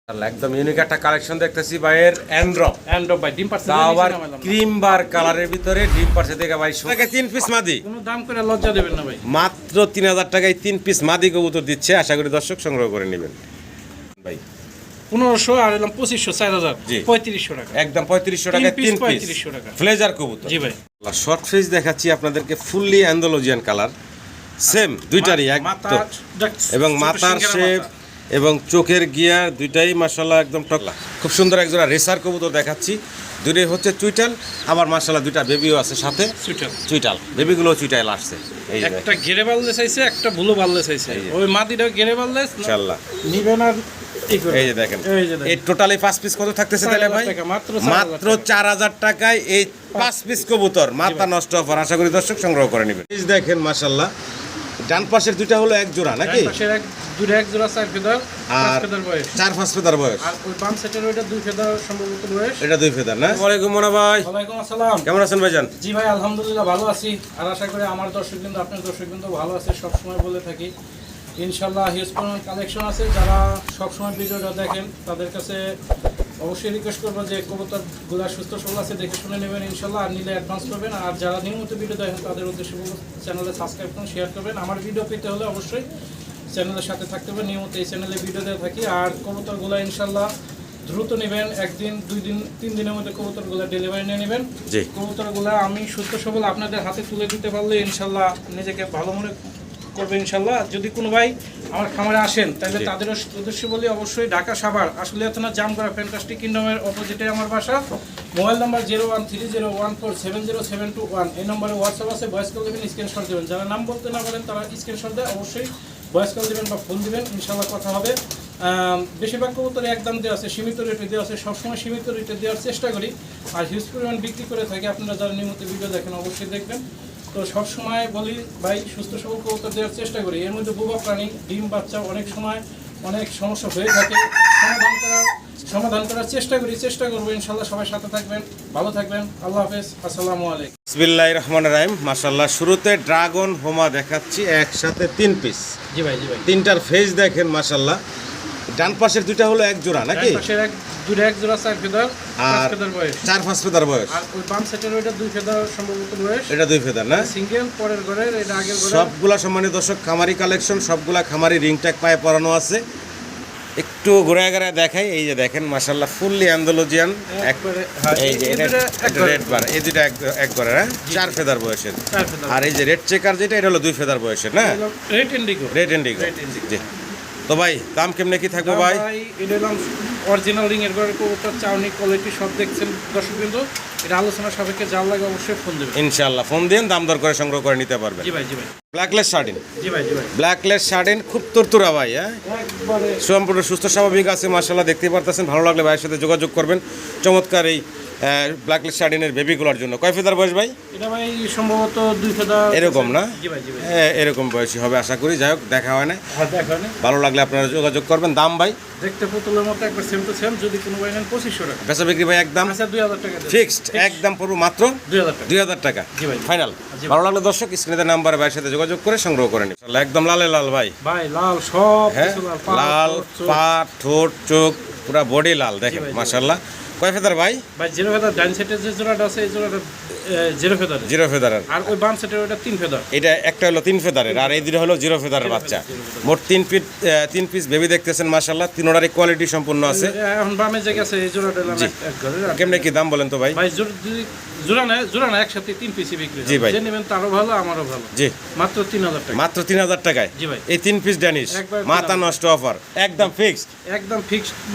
একদম ইউনিক একটা কালেকশন দেখতেছি ভাইয়ের অ্যান্ড্রপ ভাই ডিম পারছে আবার ক্রিম বার কালারের ভিতরে ডিম পারছে দেখে ভাই টাকা 3 পিস মাদি কোনো দাম করে লজ্জা দেবেন না ভাই মাত্র 3000 টাকায় 3 পিস মাদি কবুতর দিচ্ছে আশা করি দর্শক সংগ্রহ করে নেবেন ভাই 1500 আর এলাম 2500 4000 3500 টাকা একদম 3500 টাকায় 3 পিস 3500 টাকা ফ্লেজার কবুতর জি ভাই শর্ট ফেস দেখাচ্ছি আপনাদেরকে ফুললি অ্যান্ডালুজিয়ান কালার সেম দুইটারই একদম এবং মাথার শেপ এবং চোখের গিয়ার দুইটাই মাশাআল্লাহ একদম টকলা খুব সুন্দর একজোড়া রেসার কবুতর দেখাচ্ছি দুটোই হচ্ছে চুইটাল আবার মাশাআল্লাহ দুইটা বেবিও আছে সাথে চুইটাল বেবিগুলো চুইটাল আসছে এই যে একটা গেরে বাললে চাইছে একটা বুলো বাললে চাইছে ওই মাদিটা গেরে বাললে ইনশাআল্লাহ নিবেন আর এই যে দেখেন এই টোটালি 5 পিস কত থাকতেছে তাহলে ভাই মাত্র 4000 টাকায় এই 5 পিস কবুতর মাথা নষ্ট অফার আশা করি দর্শক সংগ্রহ করে নেবেন এই দেখেন মাশাআল্লাহ ডান পাশের দুইটা হলো এক জোড়া নাকি ডান পাশের এক জোড়া 4 ফেদার 5 ফেদার বয়স 4-5 ফেদার বয়স আর ওই বাম সেটের ওইটা 2 ফেদার সম্ভবত বয়স এটা 2 ফেদার না ওয়ালাইকুম মোনা ভাই ওয়ালাইকুম আসসালাম কেমন আছেন ভাইজান জি ভাই আলহামদুলিল্লাহ ভালো আছি আর আশা করি আমার দর্শক কিন্তু আপনার দর্শক কিন্তু ভালো আছে সব সময় বলে থাকি ইনশাআল্লাহ হিউজ পরিমাণ কালেকশন আছে যারা সব সময় ভিডিওটা দেখেন তাদের কাছে অবশ্যই রিকোয়েস্ট করবো যে কবুতরগুলো সুস্থ সবল আছে দেখে শুনে নেবেন ইনশাআল্লাহ আর নিলে অ্যাডভান্স করবেন আর যারা নিয়মিত ভিডিও দেখেন তাদের উদ্দেশ্যে চ্যানেলে সাবস্ক্রাইব করুন শেয়ার করবেন আমার ভিডিও পেতে হলে অবশ্যই চ্যানেলের সাথে থাকতে হবে নিয়মিত এই চ্যানেলে ভিডিও দিয়ে থাকি আর কবুতরগুলো ইনশাআল্লাহ দ্রুত নেবেন একদিন 2 দিন 3 দিনের মধ্যে কবুতরগুলো ডেলিভারি নিয়ে নেবেন কবুতরগুলো আমি সুস্থ সবল আপনাদের হাতে তুলে দিতে পারলে ইনশাআল্লাহ নিজেকে ভালো মনে করবে ইনশাআল্লাহ যদি কোনো ভাই আমার খামারে আসেন তাহলে তাদের উদ্দেশ্য বলি অবশ্যই ঢাকা সাভার আসলে থানা জামগড়া ফ্যান্টাস্টিক কিংডমের অপোজিটে আমার বাসা মোবাইল নাম্বার 0130147071 এই নম্বরে হোয়াটসঅ্যাপ আছে ভয়েস কল দেবেন স্ক্রিনশট দেবেন যারা নাম বলতে না পারেন তারা স্ক্রিনশট দেয় অবশ্যই ভয়েস কল দেবেন বা ফোন দেবেন ইনশাআল্লাহ কথা হবে বেশিরভাগ কবুতরে একদম দেওয়া আছে সীমিত রেটে দেওয়া আছে সবসময় সীমিত রেটে দেওয়ার চেষ্টা করি আর হিউজ পরিমাণ বিক্রি করে থাকি আপনারা যারা নিয়মিত ভিডিও দেখেন অবশ্যই দেখবেন তো সবসময় বলি ভাই সুস্থ সবল কবুতর দেওয়ার চেষ্টা করি এর মধ্যে বোবা প্রাণী ডিম বাচ্চা অনেক সময় অনেক সমস্যা হয়ে থাকে সমাধান করার চেষ্টা করবো ইনশাআল্লাহ সবাই সাথে থাকবেন ভালো থাকবেন আল্লাহ হাফেজ আসসালামু আলাইকুম বিসমিল্লাহির রহমানির রহিম মাশাআল্লাহ শুরুতে ড্রাগন হোমা দেখাচ্ছি একসাথে 3 পিস জি ভাই তিনটার ফেস দেখেন মাশাআল্লাহ ডান পাশের দুইটা হলো এক জোড়া নাকি ডান পাশের এক জোড়া 4 ফেদার 5 ফেদার বয়স 4-5 ফেদার বয়স আর ওই বাম সেটের ওইটা 2 ফেদার সম্ভবত বয়স এটা 2 ফেদার না সিঙ্গেল পরের ঘরের এটা আগের ঘরের সবগুলা সম্মানিত দর্শক খামারি কালেকশন সবগুলা খামারি রিং ট্যাগ পায়ে পরানো আছে একটু ঘুরে ঘুরে দেখাই এই যে দেখেন মাশাআল্লাহ ফুললি অ্যান্ডালুজিয়ান এই যে এটা রেড বার এই দুটো এক ঘরে হ্যাঁ 4 ফেদার বয়সের আর এই যে রেড চেকার যেটা এটা হলো 2 ফেদার বয়সের না রেড ইন্ডিগো জি তো ভাই দাম কেমনে কি থাকবে ভাই এটা হলাম অরিজিনাল রিং এর ঘরের কবুতর চাউনি কোয়ালিটি সব দেখছেন দর্শক বিন্দু এটা আলোচনা সাপেক্ষে যা লাগে অবশ্যই ফোন দেবেন ইনশাআল্লাহ ফোন দিন দাম দর করে সংগ্রহ করে নিতে পারবেন জি ভাই ব্ল্যাকলেস শার্টিন জি ভাই ব্ল্যাকলেস শার্টিন খুব তুরতুরা ভাই হ্যাঁ একবারে সম্পূর্ণ সুস্থ স্বাভাবিক আছে মাশাআল্লাহ দেখতে পারতেছেন ভালো লাগলে ভাইয়ের সাথে যোগাযোগ করবেন চমৎকার এই ব্ল্যাকলেস শার্টিনের বেবিগুলোর জন্য কয় ফেদার বয়স ভাই এটা ভাই সম্ভবত 2 ফেদার এরকম না জি ভাই এরকম বয়সী হবে আশা করি যাই হোক দেখা হয় না দেখা হয় না ভালো লাগলে আপনারা যোগাযোগ করবেন দাম ভাই দেখতে পুতুলের মতো একবার সেম টু সেম যদি কোনো ভাই নেন 2500 টাকা বেচা বিক্রি ভাই একদম আচ্ছা 2000 টাকা ফিক্সড একদম পুরো মাত্র 2000 টাকা জি ভাই ফাইনাল ভালো লাগলে দর্শক স্ক্রিনের নাম্বারে ভাইয়ের সাথে যোগাযোগ করে সংগ্রহ করে নিন একদম লালে লাল ভাই লাল সব হ্যাঁ কিছু লাল পা ঠোঁট চোখ পুরো বডি লাল দেখেন মাশাআল্লাহ কয় ফেদার ভাই জিরো ফেদার ডান সেটের যে জোড়াটা আছে এই জোড়াটা জিরো ফেদার আর ওই বাম সেটের ওটা 3 ফেদার এটা একটা হলো 3 ফেদারের আর এই দুটো হলো জিরো ফেদারের বাচ্চা মোট 3 পিস বেবি দেখতেছেন মাশাআল্লাহ তিনোটারই কোয়ালিটি সম্পূর্ণ আছে এখন বামে যে গেছে এই জোড়াটা এক ঘরের কেমনে কি দাম বলেন তো ভাই জোড়া না একসাথে 3 পিসই বিক্রি জি ভাই যে নেবেন তারও ভালো আমারও ভালো জি মাত্র 3000 টাকা মাত্র 3000 টাকায় জি ভাই এই 3 পিস ড্যানিশ মাথা নষ্ট অফার একদম ফিক্সড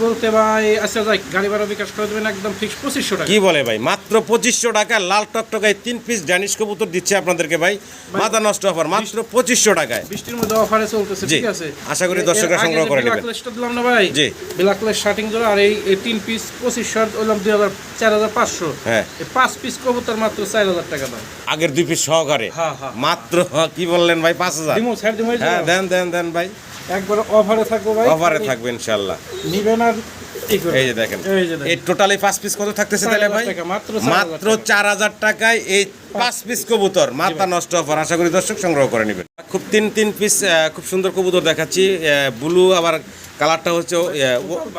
বলতে ভাই আচ্ছা যাই গাড়ি ভাড়া বিকাশ করে দেবেন একদম ফিক্সড 2500 টাকা কি বলে ভাই মাত্র 2500 টাকা লাল টকটকায় 3 পিস ড্যানিশ কবুতর দিচ্ছে আপনাদেরকে ভাই মাথা নষ্ট অফার মাত্র 2500 টাকায় বৃষ্টির মধ্যে অফারে চলতেছে ঠিক আছে আশা করি দর্শকরা সংগ্রহ করে নেবেন ব্ল্যাকলিস্টটা দিলাম না ভাই জি ব্ল্যাকলিস্ট স্টার্টিং জোড়া আর এই 3 পিস 2500 হলাম 4500 হ্যাঁ এই 5 পিস কবুতর মাত্র 4000 টাকা দাম আগের 2 পিস সহকারে মাত্র কি বললেন ভাই 5000 দিমু স্যার দিমু হ্যাঁ দেন ভাই একবার অফারে থাকবো ভাই অফারে থাকবে ইনশাআল্লাহ নিবেন আর এই যে দেখেন এই টোটালি 5 পিস কত থাকতেছে তাহলে ভাই মাত্র 4000 টাকায় এই 5 পিস কবুতর মাথা নষ্ট অফার আশা করি দর্শক সংগ্রহ করে নেবেন খুব তিন পিস খুব সুন্দর কবুতর দেখাচ্ছি ব্লু আবার কালারটা হচ্ছে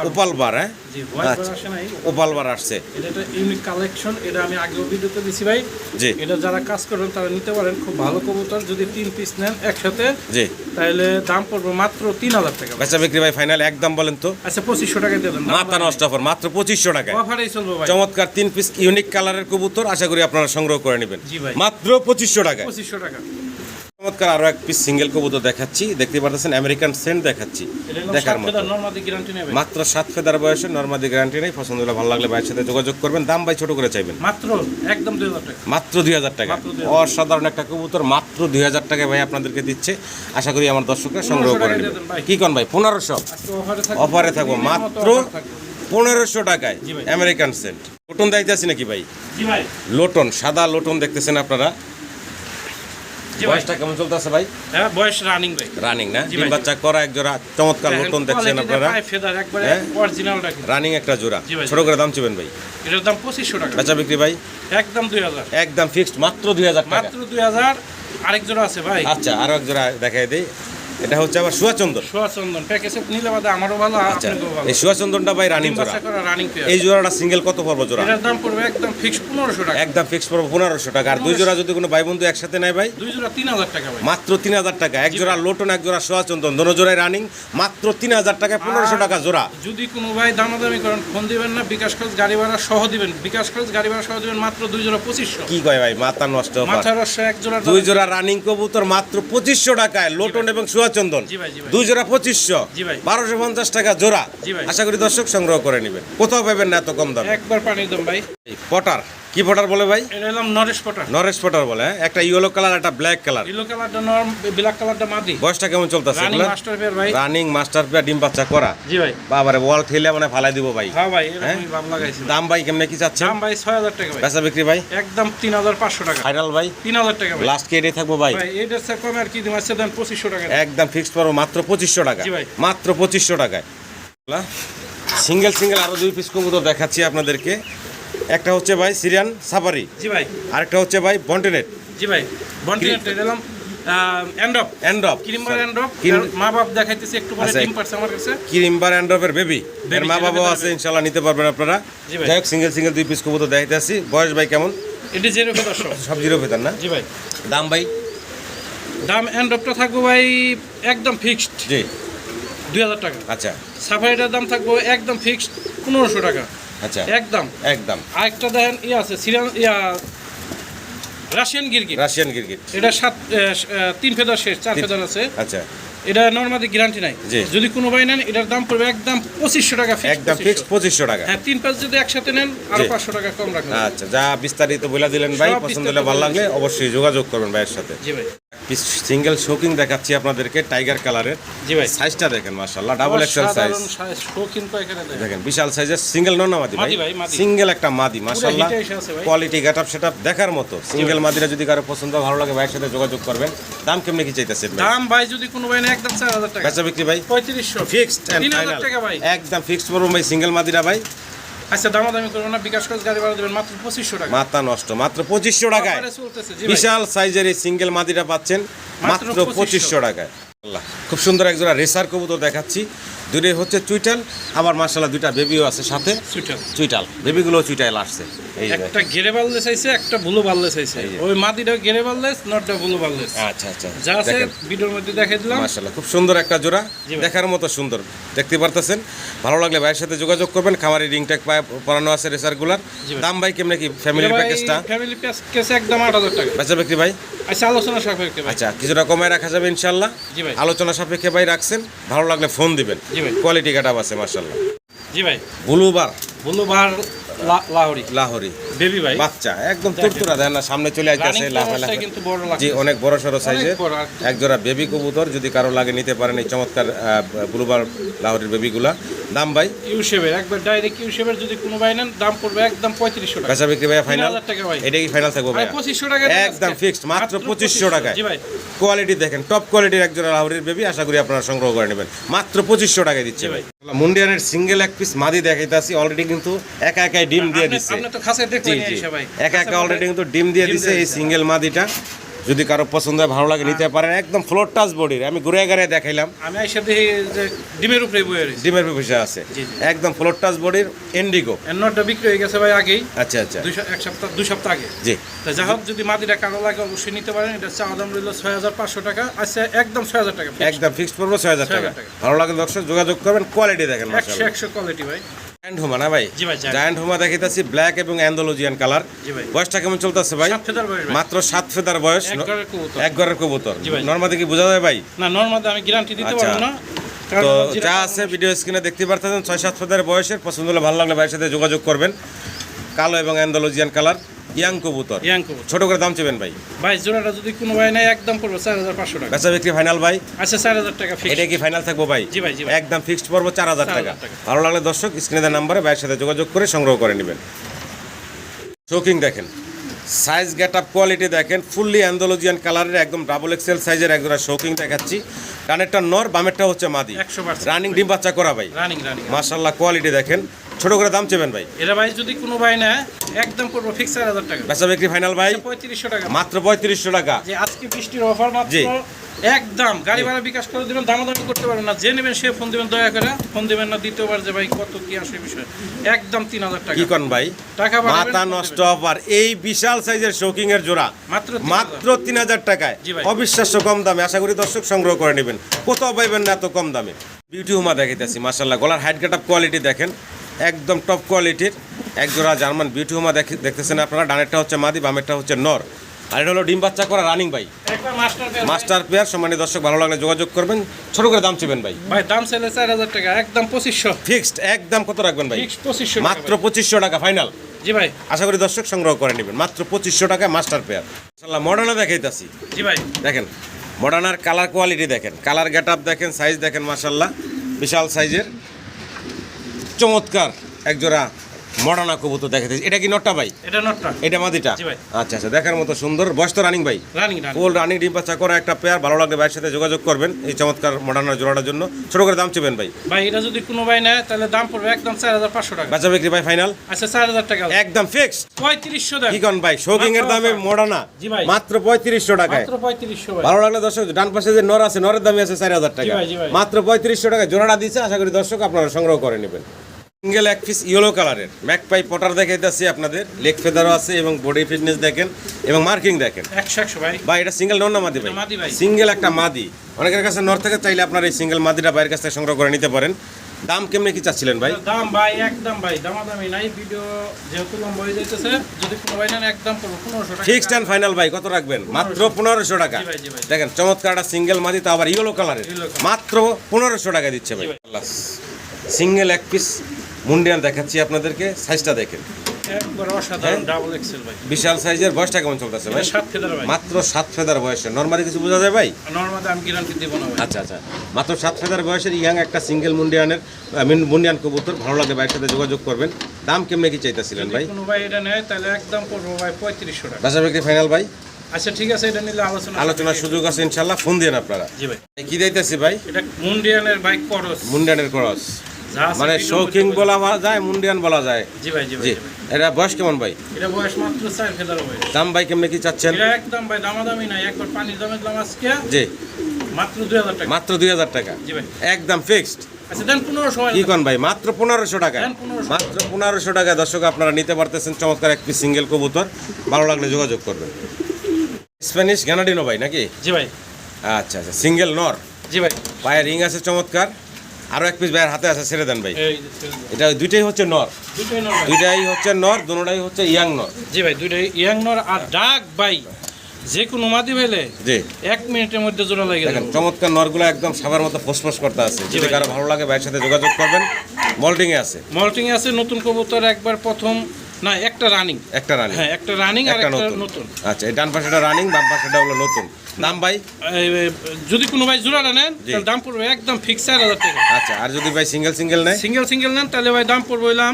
ওপাল বার, হ্যাঁ জি হোয়াইট বার আচ্ছা। আসে নাই, ওপাল বার আসছে। এটা একটা ইউনিক কালেকশন, এটা আমি আগেও ভিডিওতে দিছি ভাই। জি এটা যারা কাজ করবেন তারা নিতে পারেন, খুব ভালো কবুতর। যদি 3 পিস নেন একসাথে জি, তাহলে দাম পড়বে মাত্র 3000 টাকা। বেচা বিক্রি ভাই ফাইনাল একদম বলেন তো। আচ্ছা 2500 টাকা দিয়ে দেন, মাথা নষ্ট অফার মাত্র 2500 টাকায় অফারেই চলবে ভাই। চমৎকার 3 পিস ইউনিক কালারের কবুতর আশা করি আপনারা সংগ্রহ করে নেবেন জি ভাই, মাত্র 2500 টাকায়। 2500 টাকা। চমৎকার আরো এক পিস সিঙ্গেল কবুতর দেখাচ্ছি, দেখতে পাচ্ছেন আমেরিকান সেন্ট দেখাচ্ছি, এটা হলো দেখার মতো। সাতফেদার নরমাদি গ্যারান্টি নেবে মাত্র 7 ফেদার বয়সে নরমাদি গ্যারান্টি নেই। পছন্দ হলে ভালো লাগলে ভাইয়ের সাথে যোগাযোগ করবেন। দাম ভাই ছোট করে চাইবেন, মাত্র একদম 2000 টাকা। মাত্র 2000 টাকা। মাত্র 2000 অসাধারণ একটা কবুতর মাত্র 2000 টাকায় ভাই আপনাদেরকে দিচ্ছে। আশা করি আমার দর্শকরা সংগ্রহ 1500 করে টাকা নেবেন। দিয়ে দেন ভাই। কি কোন ভাই 1500? আজকে অফারে থাকবে, অফারে থাকবো দিনের মতো মাত্র অফার থাকবে। 1500 টাকায় জি ভাই। American Saint. লোটন দেখতেছি নাকি ভাই? জি ভাই, লোটন, সাদা লোটন দেখতেছেন আপনারা। জি ভাই। বয়সটা কেমন চলতেছে ভাই? হ্যাঁ বয়স রানিং ভাই। রানিং না? জি ডিম ভাই। বাচ্চা করা এক জোড়া চমৎকার লোটন দেখছেন আপনারা। পাই ফেদার একবারে হ্যাঁ? অরিজিনাল রাখি। রানিং একটা জোড়া। জি ভাই। ছোট করে দাম চাবেন ভাই? এটার দাম 2500 টাকা। বেচা বিক্রি ভাই একদম 2000। একদম ফিক্সড মাত্র 2000 টাকা। মাত্র 2000। আরেক জোড়া আছে ভাই, আচ্ছা আরো এক জোড়া দেখাই দেই। এটা হচ্ছে আবার সুয়াচন্দন। সোয়া চন্দন প্যাকেজে নিলে বাদে আমারও ভালো, আচ্ছা আপনাকেও ভালো। এই সুয়াচন্দনটা ভাই রানিং ডিম জোড়া। বাচ্চা করা রানিং পেয়ার। এই জোড়াটা সিঙ্গেল কত পড়বে জোড়া? এটার দাম পড়বে একদম ফিক্স 1500 টাকা। একদম ফিক্স পড়বে 1500 টাকা। আর দুই জোড়া যদি কোনো ভাই বন্ধু একসাথে নেয় ভাই দুই জোড়া 3000 টাকা ভাই। মাত্র 3000 টাকা। এক জোড়া লোটন এক জোড়া সোয়াচন্দন দোনো জোড়ায় রানিং মাত্র 3000 টাকায় 1500 টাকা জোড়া। যদি কোনো ভাই দামাদামি করেন ফোন দিবেন না, বিকাশ খরচ গাড়ি ভাড়া সহ দিবেন। বিকাশ খরচ গাড়ি ভাড়া সহ দিবেন মাত্র দুই জোড়া 2500। কি কয় ভাই মাথা নষ্ট অফার। মাথা রস এক জোড়া দুই জোড়া রানিং কবুতর মাত্র 2500 টাকায় লোটন এবং সুয়াচন্দন। জি ভাই, জি ভাই। দুই জোড়া 2500, জি ভাই। 1250 টাকা জোড়া। জি ভাই। আশা করি দর্শক সংগ্রহ করে নেবেন, কোথাও পাবেন না এত কম দামে। একবার পানি দাম ভাই। পটার, কি পটার বলে ভাই? এটা হলাম নরেশ পটা। নরেশ পটার বলে, হ্যাঁ? একটা ইয়েলো কালার একটা ব্ল্যাক কালার। ইলো কালারটা নরম, ব্ল্যাক কালারটা মাদি। বয়সটা কেমন চলতেছে রানিং এগুলা? মাস্টার পেয়ার ভাই। রানিং মাস্টার পেয়ার ডিম বাচ্চা করা। জি ভাই। বাবারে ওয়াল ঠেলে মানে ফালাই দিব ভাই। হ্যাঁ ভাই, হ্যাঁ? এরকমই ভাব লাগাইছি। দাম ভাই কেমনে কি চাচ্ছেন? দাম ভাই 6000 টাকা ভাই। বেচা বিক্রি ভাই একদম 3500 টাকা। ফাইনাল ভাই 3000 টাকা ভাই। লাস্ট কে এটাই থাকবো ভাই। ভাই এইটার চেয়ে কমে আর কি দিম, আছে দেন 2500 টাকা। একদম ফিক্সড করবো মাত্র 2500 টাকা। জি ভাই। মাত্র 2500 টাকায়। সিঙ্গেল সিঙ্গেল আরো দুই পিস কবুতর দেখাচ্ছি আপনাদেরকে। একটা হচ্ছে ভাই সিরিয়ান সাফারি, জি ভাই। আরেকটা হচ্ছে ভাই বন্টেনেট। জি ভাই, বন্টিনেট দিলাম এন্ড অফ অ্যান্ড্রপ ক্রিম্বার এন্ড অফ। কিন- মা বাপ দেখাইতেছে একটু পরে আচ্ছা। টিম পারছে আমার কাছে। ক্রিম্বার অ্যান্ড্রপের বেবি, এর মা সেটা বাবাও নিতে আছে, ইনশাল্লাহ নিতে পারবেন আপনারা। জি ভাই। যাই হোক সিঙ্গেল সিঙ্গেল দুই পিস কবুতর দেখাইতে আসি। বয়স ভাই কেমন? এটি জেরো দর্শক। সব জিরো ভেতর না? জি ভাই। দাম ভাই দাম এন্ড অফটা থাকবো ভাই একদম ফিক্সড জি 2000 টাকা। আচ্ছা সাফারিটার দাম থাকবো একদম ফিক্সড 1500 টাকা আচ্ছা একদম। একদম আরেকটা দেখেন ইয়ে আছে সিরিয়াল রাশিয়ান গিরগিট। রাশিয়ান গিরগিট। এটা 3 ফেদার শেষ, 4 ফেদার আছে। আচ্ছা এটা নরমালি গ্যারান্টি নাই। জি। যদি কোনো ভাই নেন এটার দাম পড়বে একদম 2500 টাকা ফিক্সড। একদম ফিক্সড 2500 টাকা। হ্যাঁ 3 পাঁচ যদি একসাথে নেন আরো জি। 500 টাকা কম রাখবেন। আচ্ছা যা বিস্তারিত বলে দিলেন ভাই, সব পছন্দ বিস্তারিত হলে ভালো বলে লাগলে দিচ্ছি। অবশ্যই যোগাযোগ করবেন ভাইয়ের সাথে। জি ভাই। সিঙ্গেল শোকিং দেখাচ্ছি আপনাদেরকে টাইগার কালারের। জি ভাই। সাইজটা দেখেন মাশাআল্লাহ ডাবল এক্সেল সাইজ। সাধারণ সাইজ শৌখিন তো এখানে দেখেন। দেখেন বিশাল সাইজের সিঙ্গেল নন মাদি ভাই, মাদি ভাই, মাদি। সিঙ্গেল একটা মাদি মাশাআল্লাহ। হিটে এসে আছে ভাই। কোয়ালিটি গেটআপ সেটআপ দেখার মতো। সিঙ্গেল মাদিরা যদি কারো পছন্দ ভালো লাগে ভাইয়ের সাথে যোগাযোগ করবেন। দাম কেমনে কি চাইতেছেন ভাই? দাম ভাই যদি কোনো ভাই নেন একদম 4000 টাকা। বেচা বিক্রি ভাই 3500 ফিক্সড এন্ড 3000 ফাইনাল টাকা ভাই। একদম ফিক্সড করব ভাই সিঙ্গেল মাদিরা ভাই। আচ্ছা দামাদামি করবো না, বিকাশ খরচ গাড়ি ভাড়া দেবেন মাত্র 2500 টাকা। মাথা নষ্ট মাত্র 2500 টাকায় অফারে চলতেছে। জি ভাই। বিশাল সাইজের এই সিঙ্গেল মাদিটা পাচ্ছেন মাত্র মাত্র 2500 টাকায়। আল্লাহ, খুব সুন্দর একজোড়া রেসার কবুতর দেখাচ্ছি। দুটোই হচ্ছে চুইটাল, আবার মাশাআল্লাহ দুইটা বেবিও আছে সাথে। সুইটার। চুইটাল বেবিগুলো চুইটাল আসছে এই যে। একটা গেরে বাললে চাইছে, একটা বুলো বাললে চাইছে। এই যে। ওই মাদিটা গেরে বাললেস, নটটা বুলো বাললেস। আচ্ছা আচ্ছা যা আছে দেখেন ভিডিওর মধ্যে দেখাই দিলাম। মাশাআল্লাহ খুব সুন্দর একটা জোড়া, জি ভাই। দেখার মতো সুন্দর দেখতে পারতেছেন। ভালো লাগলে ভাইয়ের সাথে যোগাযোগ করবেন। খামারি রিং ট্যাগ পায় পরানো আছে রেসারগুলার। জি ভাই। দাম ভাই কেমনে কি ফ্যামিলি প্যাকেজটা? ফ্যামিলি প্যাকেজ একদম 8000 টাকা। বেচা বিক্রি ভাই আচ্ছা আলোচনা সাপেক্ষে ভাই। আচ্ছা কিছুটা কমায় রাখা যাবে ইনশাল্লাহ। জি ভাই। আলোচনা সাপেক্ষে ভাই রাখছেন, ভালো লাগলে ফোন দিবেন। জি ভাই। কোয়ালিটি কাটাপ আছে মাশাআল্লাহ। জি ভাই। ব্লুবার বুলো বার লাহোরি লাহোরি বেবি ভাই। বাচ্চা একদম তুরতুরা দেন না, সামনে চলে রানিং আইতাছে লাফা লাফা। কিন্তু বড় লাগে। জি অনেক বড় সড়ো সাইজের বড় আর এক জোড়া বেবি কবুতর, যদি কারো লাগে নিতে পারেন এই চমৎকার ব্লুবার লাহোরির বেবিগুলা। দাম ভাই ইউ শেপের একবার ডাইরেক্ট ইউ শেপের যদি কোনো ভাই নেন দাম পড়বে একদম 3500 টাকা। বেচা বিক্রি ভাই ফাইনাল 3000 টাকা ভাই। এটা কি ফাইনাল থাকবে ভাই? 2500 টাকা দেন একদম আজকে। ফিক্সড মাত্র 2500 টাকায়। জি ভাই। কোয়ালিটি দেখেন টপ কোয়ালিটির এক জোড়া লাহোরির বেবি, আশা করি আপনারা সংগ্রহ করে নেবেন মাত্র 2500 টাকায় দিচ্ছে জি ভাই। ভাই। মুন্ডিয়ানের সিঙ্গেল এক পিস মাদি দেখাইতাছি, অলরেডি কিন্তু একা একাই ডিম দিয়ে দিচ্ছে। আপনি তো খাসে জি দেখলেন জি এই সবাই। একা একা অলরেডি কিন্তু ডিম দিয়ে দিচ্ছে এই সিঙ্গেল মাদিটা। যদি কারো পছন্দ হয় ভালো লাগে নিতে পারেন, একদম ফ্লোর টাচ বডির। আমি ঘুরে ঘুরে দেখাইলাম, আমি এসে দেখি যে ডিমের উপরে বয়ে রয়েছে। ডিমের বিষয় আছে, জি। একদম ফ্লোর টাচ বডির ইন্ডিগো। এর নটটা বিক্রি হয়ে গেছে ভাই আগেই, আচ্ছা আচ্ছা, দুই সপ্তাহ আগে। জি। তা যাই হোক, যদি মাদিটা কালো লাগে অবশ্যই নিতে পারেন। এটা চাওয়া দাম রইল 6500 টাকা। আচ্ছা, একদম 6000 টাকা, একদম ফিক্সড পড়বো 6000 টাকা। 6000 টাকা। ভালো লাগে দর্শক যোগাযোগ করবেন, কোয়ালিটি দেখেন 100 কোয়ালিটি ভাই। জায়ান্ট হুমা না ভাই? জি ভাই, জায়ান্ট হুমা দেখাইতাছি, ব্ল্যাক এবং অ্যান্ডালুজিয়ান কালার। জি ভাই। বয়সটা কেমন চলতেছে ভাই? 7 ফেদার বয়স ভাই। মাত্র 7 ফেদার বয়স, এক ঘরের কবুতর। এক ঘরের কবুতর। জি ভাই। নরমাদি কি বোঝা যায় ভাই? না, নরমাদে আমি গ্যারান্টি দিতে আচ্ছা। পারবো না। কারণ তো যেটা- যা আছে ভিডিও স্ক্রিনে দেখতে পারতেছেন, 6-7 ফেদার বয়সের। পছন্দ হলে ভালো লাগলে ভাইয়ের সাথে যোগাযোগ করবেন। কালো এবং অ্যান্ডালুজিয়ান কালার, ইয়াং কবুতর। ইয়াং কবুতর। ছোট করে দাম চাবেন ভাই? ভাই জোড়াটা যদি কোনো ভাই নাই, একদম পড়বো 4500 টাকা। বেচা বিক্রি ফাইনাল ভাই? আচ্ছা, 4000 টাকা ফিক্স। এটা কি ফাইনাল থাকবো ভাই? জি ভাই, জি ভাই। একদম ফিক্সড পড়বো 4000 টাকা। 4000 টাকা। ভালো লাগলে দর্শক স্ক্রিনে দেওয়া নাম্বারে ভাইয়ের সাথে যোগাযোগ করে সংগ্রহ করে নেবেন। শোকিং দেখেন, সাইজ গেট আপ কোয়ালিটি দেখেন, ফুললি অ্যান্ডালুজিয়ান কালারের একদম ডাবল এক্সেল সাইজের একজোড়া শোকিং দেখাচ্ছি। ডানেরটা নর, বামেরটা হচ্ছে মাদি। 100% রানিং ডিম বাচ্চা করা ভাই। রানিং। মাশাআল্লাহ, কোয়ালিটি দেখেন। ছোট করে দাম চাবেন ভাই? এটা ভাই যদি কোনো ভাই না, একদম পড়বো ফিক্স 4000 টাকা। বেচা বিক্রি ফাইনাল ভাই? 3500 টাকা। মাত্র 3500 টাকা। যে আজকে বৃষ্টির অফার মাত্র জি। একদম গাড়ি ভাড়া বিকাশ করে দিবেন, দামাদামি করতে পারবেন না। যে নেবেন সে ফোন দিবেন, দয়া করে ফোন দিবেন না দ্বিতীয়বার যে ভাই কত কি আসে বিষয়। একদম 3000 টাকা। কি কোন ভাই? টাকা বাড়াবেন, মাথা ফোন নষ্ট দিবেন। অফার, এই বিশাল সাইজের শোকিং এর জোড়া মাত্র মাত্র 3000 টাকায়। জি ভাই। অবিশ্বাস্য কম দামে। আশা করি দর্শক সংগ্রহ করে নেবেন, কোথাও পাইবেন না এত কম দামে। বিউটি হুমা দেখাইতেছি, মাশাআল্লাহ, গলার হাইট গেট আপ কোয়ালিটি দেখেন, একদম টপ কোয়ালিটির একজোড়া জার্মান বিউটি হুমা দেখতেছেন আপনারা। ডানেরটা হচ্ছে মাদি, বামেরটা হচ্ছে নর। আর এটা হলো ডিম বাচ্চা করা রানিং ভাই, একবার মাস্টার পেয়ার। Master pair. সম্মানিত দর্শক, ভালো লাগলে যোগাযোগ করবেন। ছোট করে দাম চাবেন ভাই? ভাই দাম চাইলে 4000 টাকা, একদম 2500 ফিক্সড। একদম কত রাখবেন ভাই? ফিক্স 2500 টাকা মাত্র ভাই। 2500 টাকা ফাইনাল। জি ভাই। আশা করি দর্শক সংগ্রহ করে নেবেন মাত্র 2500 টাকায় মাস্টার পেয়ার। মাশাআল্লাহ, মডার্না দেখাইতাছি জি ভাই। দেখেন, মডার্নার কালার কোয়ালিটি দেখেন, কালার গেট আপ দেখেন, সাইজ দেখেন, মাশাআল্লাহ বিশাল সাইজের চমৎকার একজোড়া মডার্না কবুতর দেখাইতেছি। এটা কি নটটা ভাই? এটা নটটা। এটা মাদিটা? জি ভাই। আচ্ছা আচ্ছা, দেখার মতো সুন্দর। বয়স তো রানিং ভাই? রানিং। ফুল রানিং ডিম বাচ্চা করা একটা পেয়ার। ভালো লাগলে ভাইয়ের সাথে যোগাযোগ করবেন এই চমৎকার মডার্নার জোড়াটার জন্য। ছোট করে দাম চাবেন ভাই? ভাই এটা যদি কোনো ভাই নেয় তাহলে দাম পড়বে একদম 4500 টাকা। বেচা বিক্রি ভাই ফাইনাল? আচ্ছা, 4000 টাকা। একদম ফিক্সড। 3500 টাকা। কি কোন ভাই? শোকিং এর দামে মডার্না জি ভাই। মাত্র 3500 টাকায়। মাত্র 3500 ভাই। ভালো লাগলে দর্শক, ডান পাশে যে নর আছে, নরের দামই আছে 4000 টাকা। জি ভাই, জি ভাই। মাত্র 3500 টাকা জোড়াটা দিচ্ছে। আশা করি দর্শক আপনারা সংগ্রহ করে নেবেন। সিঙ্গেল এক পিস ইয়েলো কালারের ম্যাকপাই পটার দেখাইতেছি আপনাদের। লেগ ফেদারও আছে এবং বডি ফিটনেস দেখেন এবং মার্কিং দেখেন। 100 ভাই। ভাই এটা সিঙ্গেল নর না মাদি ভাই? এটা মাদি ভাই। সিঙ্গেল একটা মাদি। অনেকের কাছে নর থেকে চাইলে আপনারা এই সিঙ্গেল মাদিটা বাইরের কাছ থেকে সংগ্রহ করে নিতে পারেন। দাম কেমনে কি চাচ্ছিলেন ভাই? দাম ভাই একদম ভাই দামাদামি নাই। ভিডিও যেহেতু লম্বা হয়ে যাইতেছে, যদি কোনো ভাই নেন একদম পড়বো 1500 টাকা। ফিক্সড এন্ড ফাইনাল ভাই কত রাখবেন? মাত্র 1500 টাকা। জি ভাই, জি ভাই। দেখেন চমৎকার একটা সিঙ্গেল মাদি, তা আবার ইয়েলো কালারের, Yellow color। মাত্র 1500 টাকা দিচ্ছে ভাই। জি ভাই। সিঙ্গেল এক পিস মুন্ডিয়ান দেখাচ্ছি আপনাদেরকে, সাইজটা দেখেন, একবার অসাধারণ ডাবল এক্সেল ভাই। বিশাল সাইজের। বয়সটা কেমন চলতেছে ভাই? 7 ফেদার ভাই। মাত্র 7 ফেদার বয়সে। নরমালি কিছু বোঝা যায় ভাই? নরমাদে আমি গ্যারান্টি দেব না ভাই। আচ্ছা আচ্ছা, মাত্র 7 ফেদার বয়সের ইয়াং একটা সিঙ্গেল মুন্ডিয়ান কবুতর। ভালো লাগে ভাইয়ের সাথে যোগাযোগ করবেন। দাম কেমনে কি চাইতেছিলেন যদি ভাই? কোনো ভাই এটা নেয় তাহলে একদম পড়বো ভাই 3500 টাকা। বেচা বিক্রি ফাইনাল ভাই? আচ্ছা ঠিক আছে, এটা নিলে আলোচনার সুযোগ আছে ইনশাল্লাহ। ফোন দিন আপনারা। জি ভাই। কি দিতেছি ভাই? এটা মুন্ডিয়ানের বাইক করস। মুন্ডিয়ানের ক্রস, যা আছে মানে ভিডিওর শৌকিং মধ্যে বলা যায়, মুন্ডিয়ান বলা যায়। জি ভাই, জি ভাই, জি, জি ভাই। এটা বয়স কেমন ভাই? এটা বয়স মাত্র 4 ফেদার বয়স। দাম ভাই কেমনে কি চাচ্ছেন? এটা একদম ভাই দামাদামি নাই। একবার পানির দামে দিলাম আজকে জি, মাত্র 2000 টাকা। মাত্র 2000 টাকা। জি ভাই। একদম ফিক্সড। আচ্ছা দেন 1500 সময়। কি কোন ভাই? মাত্র 1500 টাকা। দেন 1500 মাত্র 1500 টাকা দর্শক আপনারা নিতে পারতেছেন চমৎকার এক পিস সিঙ্গেল কবুতর। ভালো লাগলে যোগাযোগ করবেন। স্প্যানিশ গ্যানাডিনো ভাই নাকি? জি ভাই। আচ্ছা আচ্ছা, সিঙ্গেল নর, জি ভাই। পায়ে রিং আছে চমৎকার। আরো এক পিস ভাইয়ের হাতে আছে, ছেড়ে দেন ভাই। এই এটা দুইটাই হচ্ছে নর, দুটোই নর ভাই। দুইটাই হচ্ছে নর, দুটোটাই হচ্ছে ইয়াং নর। জি ভাই, দুটোই ইয়াং নর। আর ডাক ভাই যে কোনো মাদি ভাইলে জি 1 মিনিটের মধ্যে জোড়া লাগে দেখেন, যাবে। চমৎকার নরগুলো একদম সাবার মতো ফসফস করতে আছে। যদি ভাই। কারো ভালো লাগে ভাইয়ের সাথে যোগাযোগ করবেন। মল্টিং এ আছে, মল্টিং আছে। নতুন কবুতর একবার প্রথম না, একটা রানিং। একটা রানিং, হ্যাঁ, একটা রানিং আর একটা একটা নতুন। নতুন। আচ্ছা, এই ডান পাশেটা রানিং, বাম পাশেটা হলো নতুন। দাম ভাই? যদি কোনো ভাই জোড়াটা নেন জি। তাহলে দাম পড়বে একদম ফিক্স 4000 টাকা। আচ্ছা, আর যদি ভাই সিঙ্গেল সিঙ্গেল নেয়? সিঙ্গেল সিঙ্গেল নেন তাহলে ভাই দাম পড়বে হইলাম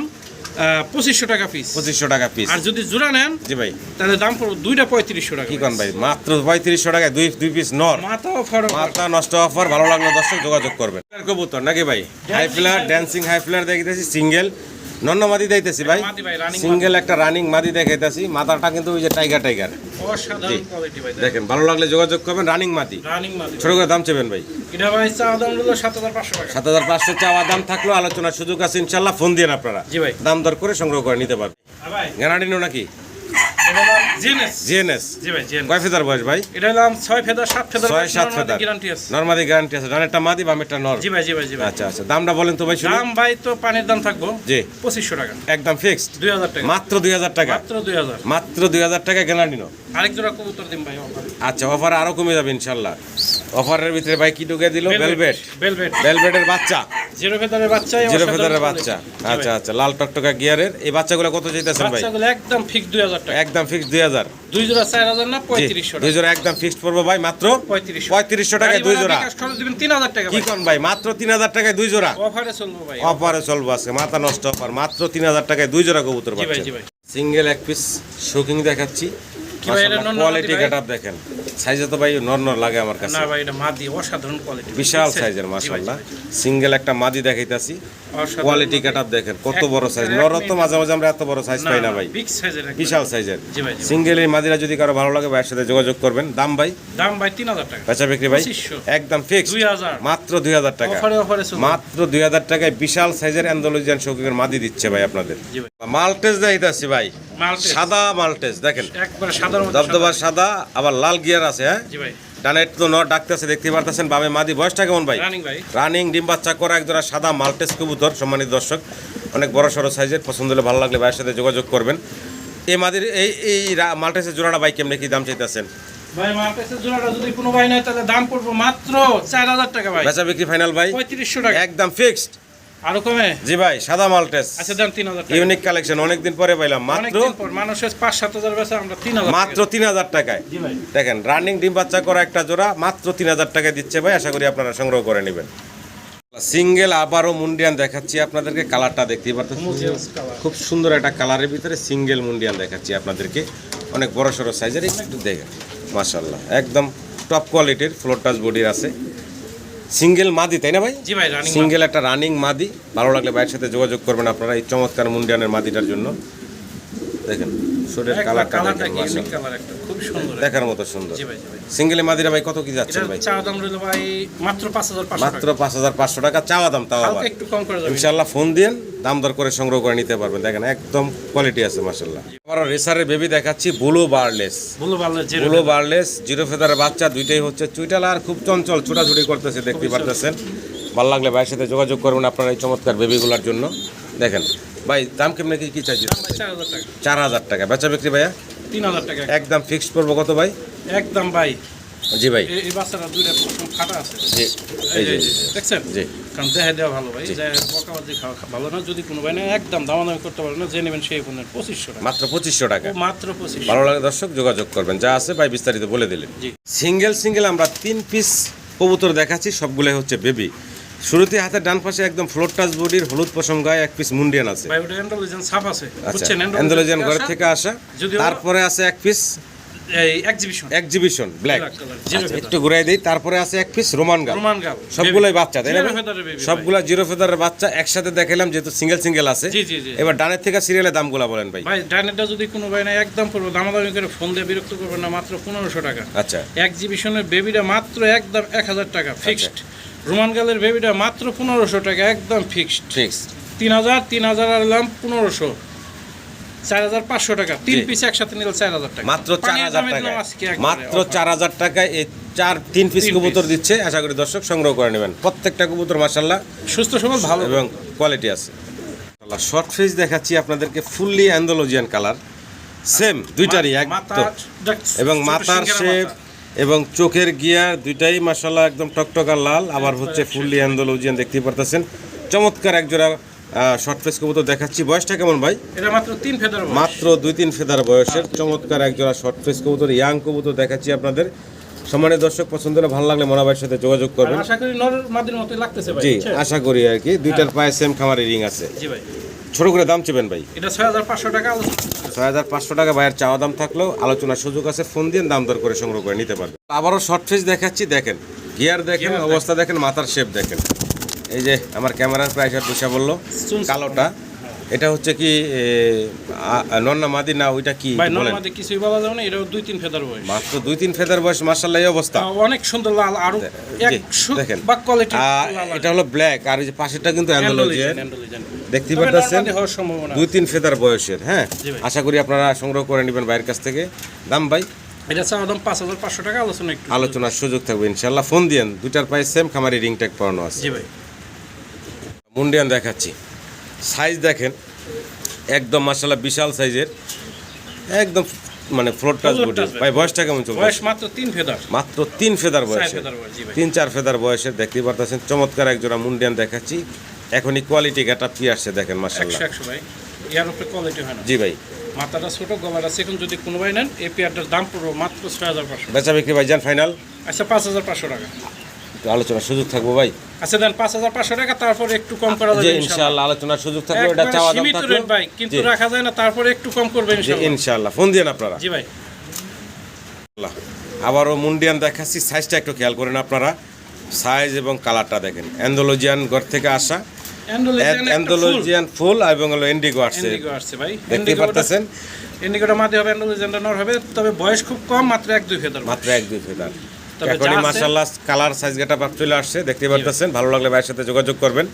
2500 টাকা পিস। 2500 টাকা পিস। আর যদি জোড়া নেন জি ভাই। তাহলে দাম পড়বে দুইটা 3500 টাকা। কি কোন ভাই? মাত্র 3500 টাকায় দুই পিস নর। মাথা অফার। মাথা নষ্ট অফার। ভালো লাগলো দর্শক যোগাযোগ করবেন। কবুতর নাকি ভাই? হাই ফ্লার, ড্যান্সিং হাই ফ্লার দেখতেছি সিঙ্গেল, নন্ন মাদি দিতেছি ভাই, মাদি ভাই, running সিঙ্গেল একটা রানিং মাদি দেখাইতেছি। মাথাটা কিন্তু ওই যে টাইগার টাইগার অসাধারণ কোয়ালিটি ভাই। দেখেন, ভালো লাগলে যোগাযোগ করবেন। রানিং মাদি, রানিং মাদি। ছোট করে দাম চাবেন ভাই? এটা ভাই চাওয়া দাম হলো 7500 টাকা। 7500 চাওয়া দাম থাকলো, আলোচনার সুযোগ আছে ইনশাল্লাহ। ফোন দিয়ে আপনারা জি ভাই। দাম দর করে সংগ্রহ করে নিতে পারবেন। ভাই গ্যারান্টিনো নাকি? এটা হলো জিএনএস। জিএনএস। জি ভাই, জিএনএস। কয় ফেদার বয়স ভাই? এটা হলো 6 ফেদার 7 ফেদার 6-7 ফেদার গ্যারান্টি আছে। নরমালি গ্যারান্টি আছে। ডানেরটা মাদি, বামেরটা নর। জি ভাই, জি ভাই, জি ভাই। আচ্ছা আচ্ছা, দামটা বলেন তো ভাই শুনি। দাম ভাই তো পানির দাম থাকবো জি 2500 টাকা। একদম ফিক্সড 2000 টাকা। মাত্র 2000 টাকা। মাত্র 2000। মাত্র 2000 টাকা গ্যারান্টিনো। আরেক জোড়া কবুতর দিন ভাই অফারে। আচ্ছা, অফার আরো কমে যাবে ইনশাল্লাহ। অফারের ভিতরে ভাই কি ঢুকে দিল? ভেলভেট। ভেলভেট। ভেলভেটের বাচ্চা, জিরো ফেদারের বাচ্চা। জিরো ফেদারের বাচ্চা। আচ্ছা আচ্ছা, লাল টকটকা গিয়ারের এই বাচ্চাগুলো কত চাইতেছেন ভাই? বাচ্চাগুলো একদম ফিক্স 2000 টাকা। একদম ফিক্স 2000। দুই জোড়া 4000 না 3500 টাকা। দুই জোড়া একদম ফিক্সড পড়বো ভাই মাত্র 3500 টাকায় দুই জোড়া। বিকাশ খরচ দিবেন 3000 টাকা কি ভাই। কোন ভাই? মাত্র 3000 টাকায় দুই জোড়া অফারে চলবো ভাই। অফারে চলবো আজকে, মাথা নষ্ট অফার। মাত্র 3000 টাকায় দুই জোড়া কবুতর জি ভাই, পাচ্ছেন। জি ভাই। সিঙ্গেল এক পিস শোকিং দেখাচ্ছি। কি ভাই, এটা নর কোয়ালিটি মাদি ভাই? গেটআপ দেখেন, সাইজে তো ভাই নর লাগে আমার কাছে। না ভাই, এটা মাদি অসাধারণ কোয়ালিটি। বিশাল সাইজের মাশাআল্লাহ। সিঙ্গেল একটা মাদি দেখাইতাছি। কোয়ালিটি গেটআপ দেখেন কত বড় সাইজ। নর তো মাঝে মাঝে আমরা এত বড় সাইজ পাই না ভাই, বিগ সাইজের একদম। বিশাল সাইজের। জি ভাই, জি ভাই। সিঙ্গেল এই মাদিরা যদি কারো ভালো লাগে ভাইয়ের সাথে যোগাযোগ করবেন। দাম ভাই? দাম ভাই 3000 টাকা। বেচা বিক্রি ভাই 2500 একদম ফিক্স 2000 মাত্র 2000 টাকা। অফারে চলবো। মাত্র 2000 টাকায় বিশাল সাইজের অ্যান্ডালুজিয়ান শৌকিংয়ের মাদি দিচ্ছে ভাই আপনাদের। জি ভাই। মাল্টেজ দেখাইতাছি ভাই, মাল্টেজ। সাদা মাল্টেজ দেখেন, একবারে সাদার মধ্যে দবদবা সাদা, আবার লাল গিয়ার আছে। হ্যাঁ, জি ভাই। ডানের তো নর ডাকতেছে দেখতে পারতেছেন। বামে মাদি। বয়সটা কেমন ভাই? রানিং ভাই। রানিং ডিম বাচ্চা করা একজোড়া সাদা মাল্টেজ কবুতর। সম্মানিত দর্শক, অনেক বড় সড়ো সাইজের। পছন্দ হলে ভালো লাগলে ভাইয়ের সাথে যোগাযোগ করবেন। এই মাদির এই মাল্টেজের জোড়াটা ভাই কেমনে কি দাম চাইতেছেন? ভাই মার্কেটের জোড়াটা যদি কোনো ভাই নাই তাহলে দাম পড়বে মাত্র 4000 টাকা ভাই। বেচা বিক্রি ফাইনাল ভাই 3500 টাকা। একদম ফিক্সড। আরো কমে? জি ভাই, সাদা মাল্টেজ। আচ্ছা দাম 3000 টাকা। ইউনিক কালেকশন, অনেকদিন পরে পাইলাম। মাত্র অনেকদিন পর মানুষের 5-7000 বেচে আমরা 3000 মাত্র 3000 টাকায়। জি ভাই। দেখেন, রানিং ডিম বাচ্চা করা একটা জোড়া মাত্র 3000 টাকায় দিচ্ছে ভাই। আশা করি আপনারা সংগ্রহ করে নেবেন। সিঙ্গেল আবারও মুন্ডিয়ান দেখাচ্ছি আপনাদেরকে। কালারটা দেখতেই পারতেছেন, খুব সুন্দর একটা কালারের ভিতরে সিঙ্গেল মুন্ডিয়ান দেখাচ্ছি আপনাদেরকে। অনেক বড় সড়ো সাইজের, একটু দেখেন মাশাআল্লাহ, একদম টপ কোয়ালিটির ফ্লোর টাচ বডির আছে। সিঙ্গেল মাদি তাই না ভাই? জি ভাই, রানিং। সিঙ্গেল একটা রানিং মাদি। ভালো লাগলে ভাইয়ের সাথে যোগাযোগ করবেন আপনারা এই চমৎকার মুন্ডিয়ানের মাদিটার জন্য। দেখেন শরীরের কালারটা দেখেন ইউনিক মাশাআল্লাহ, কালার একটা খুব সুন্দর। দেখার মতো সুন্দর। জি ভাই, জি ভাই। সিঙ্গেল মাদিরা ভাই কত কি যাচ্ছেন এটা ভাই? চা দাম রইল ভাই মাত্র 5500 মাত্র টাকা। 5500 টাকা চাওয়া দাম। তাও হালকা আবার একটু কম করে যাবে। ইনশাআল্লাহ ফোন দিন, দাম দর করে সংগ্রহ করে নিতে পারবেন। দেখেন একদম কোয়ালিটি আছে মাশাআল্লাহ। আবার রেসারের বেবি দেখাচ্ছি, ব্লু বারলেস। বলো ভালো জিরো। ব্লু বারলেস জিরো ফেদারের বাচ্চা, দুইটাই হচ্ছে চুইটাল আর খুব চঞ্চল, ছোটাছুটি করতেছে দেখতে পারতেছেন। ভালো লাগলে ভাইয়ের সাথে যোগাযোগ করবেন আপনারা এই চমৎকার বেবিগুলোর জন্য। দেখেন ভাই, দাম কেমনে কি চাইছি? দাম ভাই 4000 টাকা। 4000 টাকা। বেচা বিক্রি ভাইয়া 3000 টাকা। একদম ফিক্সড করবো। কত ভাই? একদম ভাই। জি ভাই। এই বাচ্চাটা দুইটা প্রথম ফাটা আছে। জি এই যে দেখছেন? জি কারণ দেখাই দেওয়া ভালো ভাই, বকাবাজি খাওয়া ভালো না। যদি কোনো ভাই না একদম দামাদামি করতে পারে না, যে নেবেন সেই পণ্যের 2500 টাকা। মাত্র 2500 টাকা। মাত্র 2500। ভালো লাগে দর্শক যোগাযোগ করবেন। যা আছে ভাই বিস্তারিত বলে দিলেন। জি। সিঙ্গেল আমরা 3 পিস কবুতর দেখাচ্ছি, সবগুলোই হচ্ছে বেবি। শুরুতে হাতের ডান পাশে একদম ফ্লোর টাচ বডির হলুদ পশম গায়ে এক পিস মুন্ডিয়ান আছে। ভাই ওটা অ্যান্ডালুজিয়ান সাপ আছে। আচ্ছা, বুঝছেন? অ্যান্ডালুজিয়ান ঘর থেকে আসা। যদিও- তারপরে আছে এক পিস এই exhibition black. Black color, zero feather। একটু ঘুরাই দেই। তারপরে আছে এক পিস রোমান গাল। রোমান গাল। সবগুলোই বাচ্চা তাই না Zero ভাই? feather এর baby, সবগুলা জিরো ফেদারের বাচ্চা একসাথে দেখাইলাম, যেহেতু সিঙ্গেল আছে। জি, জি, জি। এবার ডানের থেকে সিরিয়ালের দামগুলা বলেন ভাই। ভাই ডাইনেরটা যদি কোনো ভাই না একদম পড়বে, দামাদামি করে ফোন দিয়ে বিরক্ত করবেন না, মাত্র 1500 টাকা। আচ্ছা এক্সিবিশনের বেবিটা মাত্র একদম 1000 টাকা ফিক্সড। রোমান গালের বেবিটা মাত্র 1500 টাকা একদম ফিক্সড। ফিক্সড। 3000 আর এলাম 1500, 4500 টাকা। 3 জি। পিস একসাথে নিলে 4000 টাকা। মাত্র পানির 4000 দামে টাকা। দিলাম আজকে একবারে মাত্র offer। 4000 টাকায় এই 3 পিস তিন কবুতর piece। দিচ্ছে। আশা করি দর্শক সংগ্রহ করে নেবেন। প্রত্যেকটা কবুতর মাশাআল্লাহ সুস্থ সবল ভালো এবং কোয়ালিটি আছে। শর্ট ফেস দেখাচ্ছি আপনাদেরকে, ফুললি অ্যান্ডালুজিয়ান কালার, সেম দুইটারই একদম। এবং মাথার শেপ এবং চোখের গিয়ার দুইটাই মাশাআল্লাহ একদম টকটকা লাল। আবার হচ্ছে ফুললি অ্যান্ডালুজিয়ান দেখতেই পারতেছেন। চমৎকার একজোড়া শর্ট ফেস কবুতর দেখাচ্ছি। বয়সটা কেমন ভাই? এটা মাত্র 3 ফেদার বয়স। মাত্র 2-3 ফেদার বয়সের চমৎকার একজোড়া শর্ট ফেস কবুতর, ইয়াং কবুতর দেখাচ্ছি আপনাদের। সম্মানিত দর্শক, পছন্দ হলে ভালো লাগলে মনোভাবের সাথে যোগাযোগ করবেন। আশা করি নর মাদির মতই লাগতেছে ভাই। জি বুঝছেন? আশা করি আর কি। দুইটার পায়ে সেম খামারি রিং আছে। জি ভাই। ছোট করে দাম চেবেন ভাই? এটা 6500 টাকা। 6500 টাকা ভাইয়ের চাওয়া দাম থাকলেও আলোচনার সুযোগ আছে। ফোন দিয়ে দাম দর করে সংগ্রহ করে নিতে পারবেন। আবারও শর্ট ফেস দেখাচ্ছি। দেখেন গিয়ার দেখেন, Gear অবস্থা দেখেন, মাথার শেপ দেখেন। এই যে আমার ক্যামেরার প্রাইস আর পয়সা বললো কালোটা, এটা হচ্ছে কি নন্না মাদি না ওইটা কি ভাই বলেন? নরমাদি কিছুই বলা যাবে না, এটাও 2-3 ফেদার বয়স। মাত্র 2-3 ফেদার বয়স, মাশাআল্লাহ এই অবস্থা। অনেক সুন্দর লাল, আরো জি, 100 দেখেন। বা কোয়ালিটি এটা হলো ব্ল্যাক, আর এই যে পাশেরটা কিন্তু অ্যান্ডালুজিয়ান দেখতে পাচ্ছেন, হওয়ার সম্ভাবনা 2-3 ফেদার বয়সের। হ্যাঁ, জি ভাই। আশা করি আপনারা সংগ্রহ করে নেবেন ভাইয়ের কাছ থেকে। দাম ভাই? এটা চাওয়া দাম 5500 টাকা, আলোচনা একটু আলোচনার সুযোগ থাকবে ইনশাআল্লাহ। ফোন দিয়েন, দুইটার প্রাইস সেম, খামারি রিং ট্যাগ পরানো আছে। জি ভাই। মুন্ডিয়ান দেখাচ্ছি, সাইজ দেখেন একদম মাশাআল্লাহ বিশাল সাইজের, একদম মানে ফ্লোর টাচ বডি। ভাই বয়সটা কেমন চলছে? বয়স মাত্র 3 ফেদার। মাত্র 3 ফেদার 4 বয়সে, ফেদার বয়স। জি ভাই। 3-4 ফেদার বয়সের দেখতেই পারতেছেন। চমৎকার একজোড়া মুন্ডিয়ান দেখাচ্ছি, এখনই কোয়ালিটি গেটা পি আসছে দেখেন মাশাআল্লাহ। 100 ভাই, ইয়ার উপরে কোয়ালিটি হয় না। জি ভাই। মাথাটা ছোট, গলাটা চিকন। যদি কোনো ভাই নেন এই পেয়ারটার দাম পড়বে মাত্র 6500। বেচা বিক্রি ভাই যান ফাইনাল? আচ্ছা 5500 টাকা। একটু আলোচনার সুযোগ থাকবো ভাই? আচ্ছা দেন 5500 টাকা, তারপরে একটু কম করা জি যাবে ইনশাআল্লাহ, আলোচনার সুযোগ থাকবে। এটা একবারে চাওয়া দাম সীমিত থাকবে রেট ভাই, কিন্তু জি। রাখা যায় না, তারপরে একটু কম করবে জি ইনশাআল্লাহ। ইনশাআল্লাহ, ফোন দিয়েন আপনারা। জি ভাই। আবারও মুন্ডিয়ান দেখাচ্ছি, সাইজটা একটু খেয়াল করেন আপনারা, সাইজ এবং কালারটা দেখেন। অ্যান্ডালুজিয়ান ঘর থেকে আসা, অ্যান্ডালুজিয়ান ফুল এবং হলো ইন্ডিগো আসছে, ইন্ডিগো আসছে ভাই। দেখতে পারতেছেন। ইন্ডিগোটা মাঝে হবে, অ্যান্ডালুজিয়ানটা নর হবে, তবে বয়স খুব কম, মাত্র 1-2 ফেদার। মাত্র 1-2 ফেদার। তবে এখনই যা আছে- মাশাআল্লাহ কালার সাইজ গেটা চলে আসছে, দেখতে পারতেছেন। ভালো লাগলে ভাইয়ের সাথে যোগাযোগ করবেন।